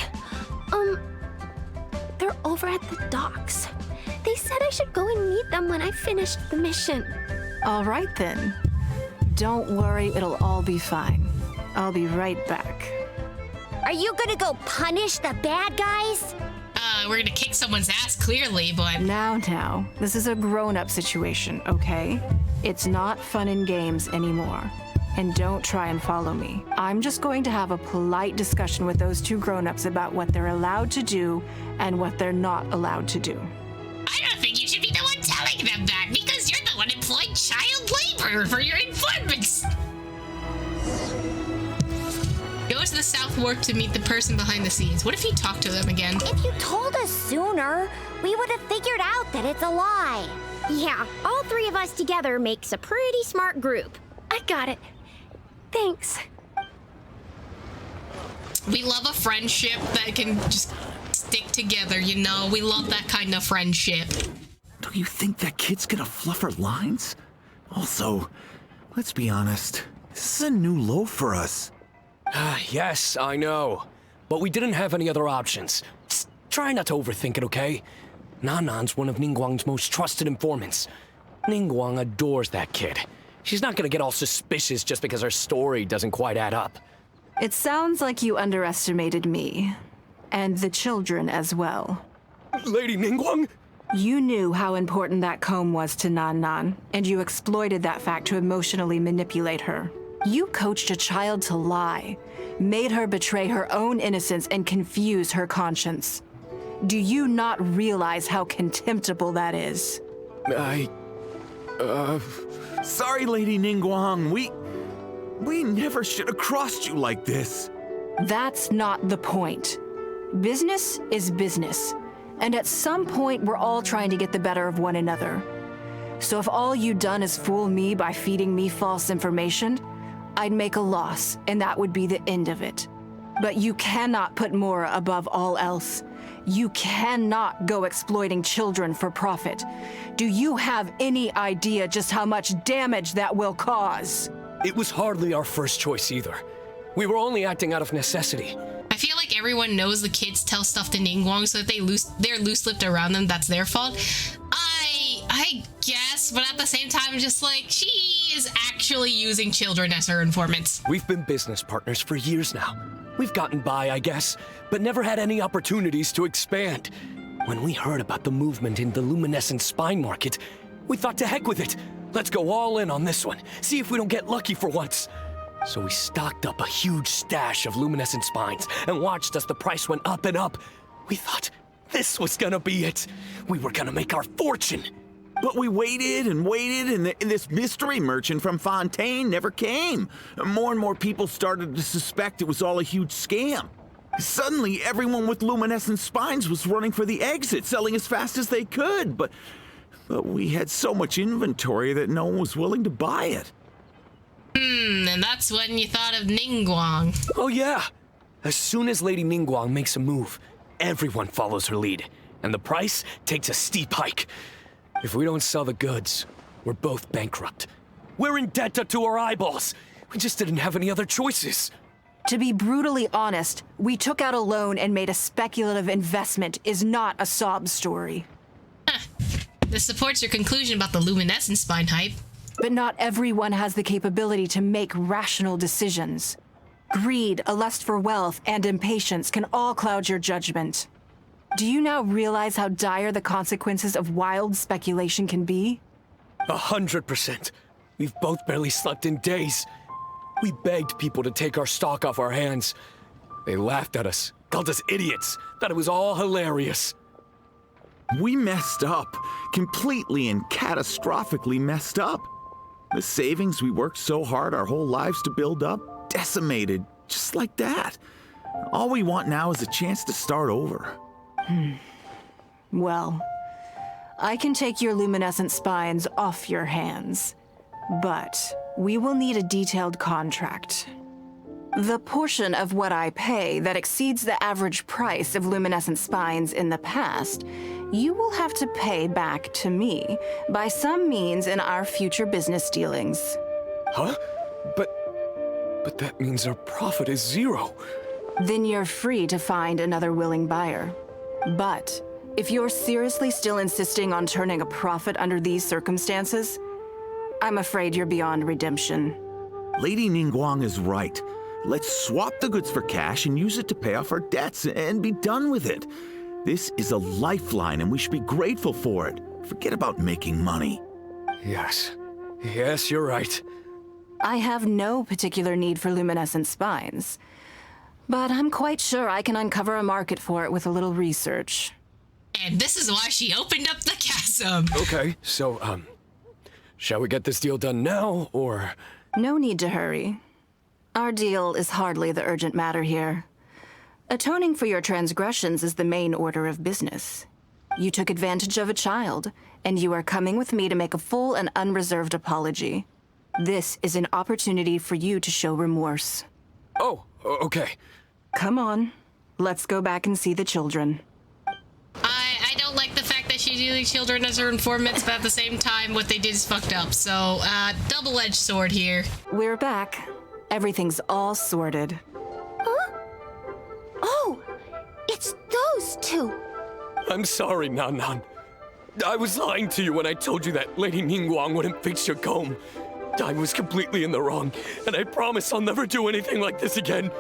They're over at the docks. They said I should go and meet them when I finished the mission. All right then. Don't worry, it'll all be fine. I'll be right back. Are you gonna go punish the bad guys? We're gonna kick someone's ass, clearly, but... Now, this is a grown-up situation, okay? It's not fun and games anymore. And don't try and follow me. I'm just going to have a polite discussion with those two grown-ups about what they're allowed to do and what they're not allowed to do. I don't think you should be the one telling them that, because you're the one employing child labor for your informants. Go to the South Wharf to meet the person behind the scenes. What if you talk to them again? If you told us sooner, we would have figured out that it's a lie. Yeah, all three of us together makes a pretty smart group. I got it. Thanks. We love a friendship that can just stick together, you know? We love that kind of friendship. Do you think that kid's gonna fluff her lines? Also, let's be honest, this is a new low for us. Yes, I know. But we didn't have any other options. Just try not to overthink it, okay? Nanan's one of Ningguang's most trusted informants. Ningguang adores that kid. She's not gonna get all suspicious just because her story doesn't quite add up. It sounds like you underestimated me. And the children as well. Lady Ningguang? You knew how important that comb was to Nan Nan, and you exploited that fact to emotionally manipulate her. You coached a child to lie, made her betray her own innocence and confuse her conscience. Do you not realize how contemptible that is? Sorry, Lady Ningguang. We never should have crossed you like this. That's not the point. Business is business. And at some point, we're all trying to get the better of one another. So if all you've done is fool me by feeding me false information, I'd make a loss, and that would be the end of it. But you cannot put Mora above all else. You cannot go exploiting children for profit. Do you have any idea just how much damage that will cause? It was hardly our first choice either. We were only acting out of necessity. I feel like everyone knows the kids tell stuff to Ningguang, so if they're loose-lipped around them, that's their fault. I guess, but at the same time, just like, she is actually using children as her informants. We've been business partners for years now. We've gotten by, I guess, but never had any opportunities to expand. When we heard about the movement in the luminescent spine market, we thought to heck with it. Let's go all in on this one, see if we don't get lucky for once. So we stocked up a huge stash of luminescent spines and watched as the price went up and up. We thought this was gonna be it. We were gonna make our fortune. But we waited and waited, and this mystery merchant from Fontaine never came. More and more people started to suspect it was all a huge scam. Suddenly, everyone with luminescent spines was running for the exit, selling as fast as they could. But we had so much inventory that no one was willing to buy it. And that's when you thought of Ningguang. Oh yeah! As soon as Lady Ningguang makes a move, everyone follows her lead, and the price takes a steep hike. If we don't sell the goods, we're both bankrupt. We're in debt up to our eyeballs. We just didn't have any other choices. To be brutally honest, we took out a loan and made a speculative investment is not a sob story. This supports your conclusion about the luminescent spine hype. But not everyone has the capability to make rational decisions. Greed, a lust for wealth, and impatience can all cloud your judgment. Do you now realize how dire the consequences of wild speculation can be? 100%. We've both barely slept in days. We begged people to take our stock off our hands. They laughed at us, called us idiots, thought it was all hilarious. We messed up, completely and catastrophically messed up. The savings we worked so hard our whole lives to build up, decimated, just like that. All we want now is a chance to start over. Well, I can take your luminescent spines off your hands, but we will need a detailed contract. The portion of what I pay that exceeds the average price of luminescent spines in the past, you will have to pay back to me by some means in our future business dealings. Huh? But that means our profit is zero. Then you're free to find another willing buyer. But if you're seriously still insisting on turning a profit under these circumstances, I'm afraid you're beyond redemption. Lady Ningguang is right. Let's swap the goods for cash and use it to pay off our debts and be done with it. This is a lifeline and we should be grateful for it. Forget about making money. Yes, you're right. I have no particular need for luminescent spines, but I'm quite sure I can uncover a market for it with a little research. And this is why she opened up the chasm. Okay, so, shall we get this deal done now, or? No need to hurry. Our deal is hardly the urgent matter here. Atoning for your transgressions is the main order of business. You took advantage of a child, and you are coming with me to make a full and unreserved apology. This is an opportunity for you to show remorse. Oh, okay. Come on. Let's go back and see the children. I don't like the fact that she's using children as her informants, but at the same time, what they did is fucked up. So, double-edged sword here. We're back. Everything's all sorted. Huh? Oh, it's those two. I'm sorry, Nan. I was lying to you when I told you that Lady Ningguang wouldn't fix your comb. I was completely in the wrong, and I promise I'll never do anything like this again.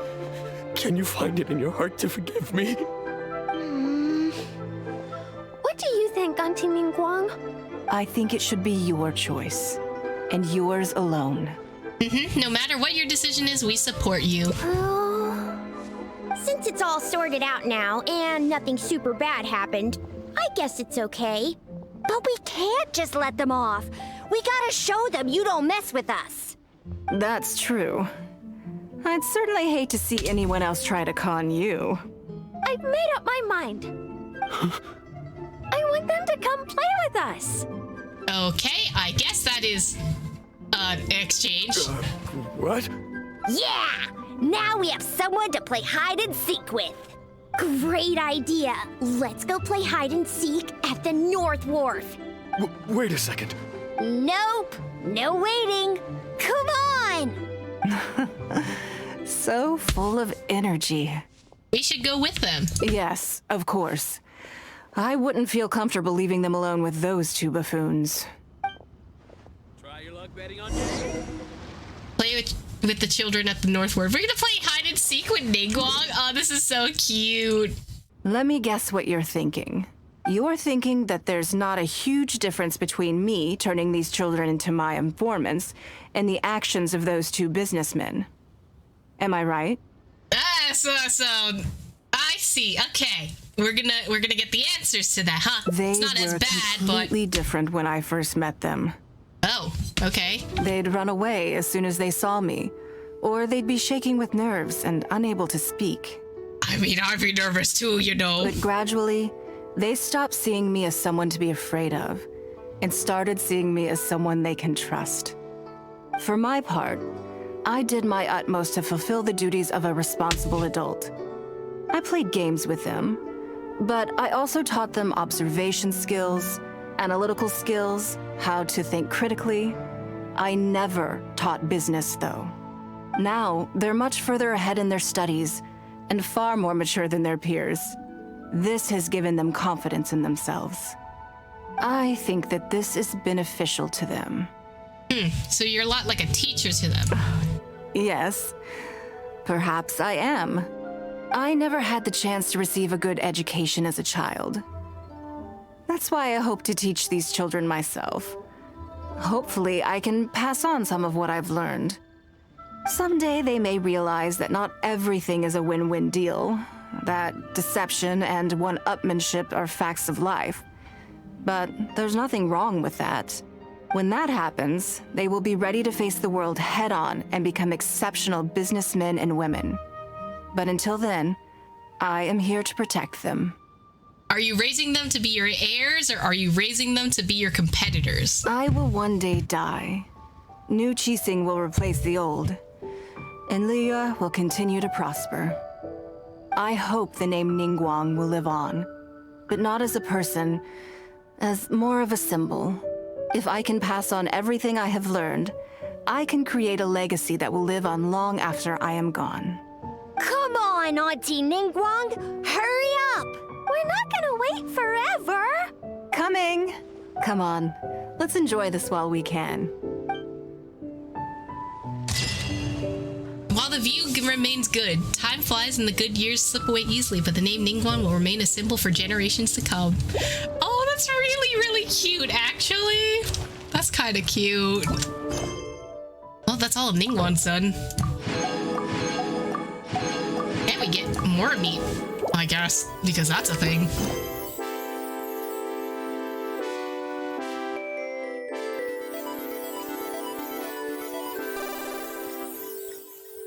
Can you find it in your heart to forgive me? What do you think, Auntie Ningguang? I think it should be your choice, and yours alone. No matter what your decision is, we support you. Since it's all sorted out now and nothing super bad happened, I guess it's okay. But we can't just let them off. We gotta show them you don't mess with us. That's true. I'd certainly hate to see anyone else try to con you. I've made up my mind. I want them to come play with us. Okay, I guess that is an exchange. What? Yeah! Now we have someone to play hide and seek with. Great idea. Let's go play hide and seek at the North Wharf. Wait a second. Nope. No waiting. Come on! So full of energy. We should go with them. Yes, of course. I wouldn't feel comfortable leaving them alone with those two buffoons. Try your luck betting on Jade? Play with the children at the North Wharf. We're gonna play hide and seek with Ningguang. Oh, this is so cute. Let me guess what you're thinking. You're thinking that there's not a huge difference between me turning these children into my informants and the actions of those two businessmen. Am I right? So I see. Okay, we're gonna get the answers to that, huh? It's not as bad, completely different when I first met them. Oh, okay. They'd run away as soon as they saw me, or they'd be shaking with nerves and unable to speak. I mean, I'd be nervous too, you know. But gradually, they stopped seeing me as someone to be afraid of, and started seeing me as someone they can trust. For my part, I did my utmost to fulfill the duties of a responsible adult. I played games with them, but I also taught them observation skills, analytical skills, how to think critically. I never taught business, though. Now, they're much further ahead in their studies and far more mature than their peers. This has given them confidence in themselves. I think that this is beneficial to them. So you're a lot like a teacher to them. Yes, perhaps I am. I never had the chance to receive a good education as a child. That's why I hope to teach these children myself. Hopefully, I can pass on some of what I've learned. Someday they may realize that not everything is a win-win deal, that deception and one-upmanship are facts of life. But there's nothing wrong with that. When that happens, they will be ready to face the world head-on and become exceptional businessmen and women. But until then, I am here to protect them. Are you raising them to be your heirs, or are you raising them to be your competitors? I will one day die. New Qixing will replace the old, and liyue will continue to prosper. I hope the name Ningguang will live on, but not as a person, as more of a symbol. If I can pass on everything I have learned, I can create a legacy that will live on long after I am gone. Come on, Auntie Ningguang! Hurry up! We're not gonna wait forever! Coming! Come on, let's enjoy this while we can. While the view remains good, time flies and the good years slip away easily, but the name Ningguang will remain a symbol for generations to come. Oh, that's really, really cute, actually. That's kind of cute. Well, that's all of Ningguang's done. And we get more meat, I guess, because that's a thing.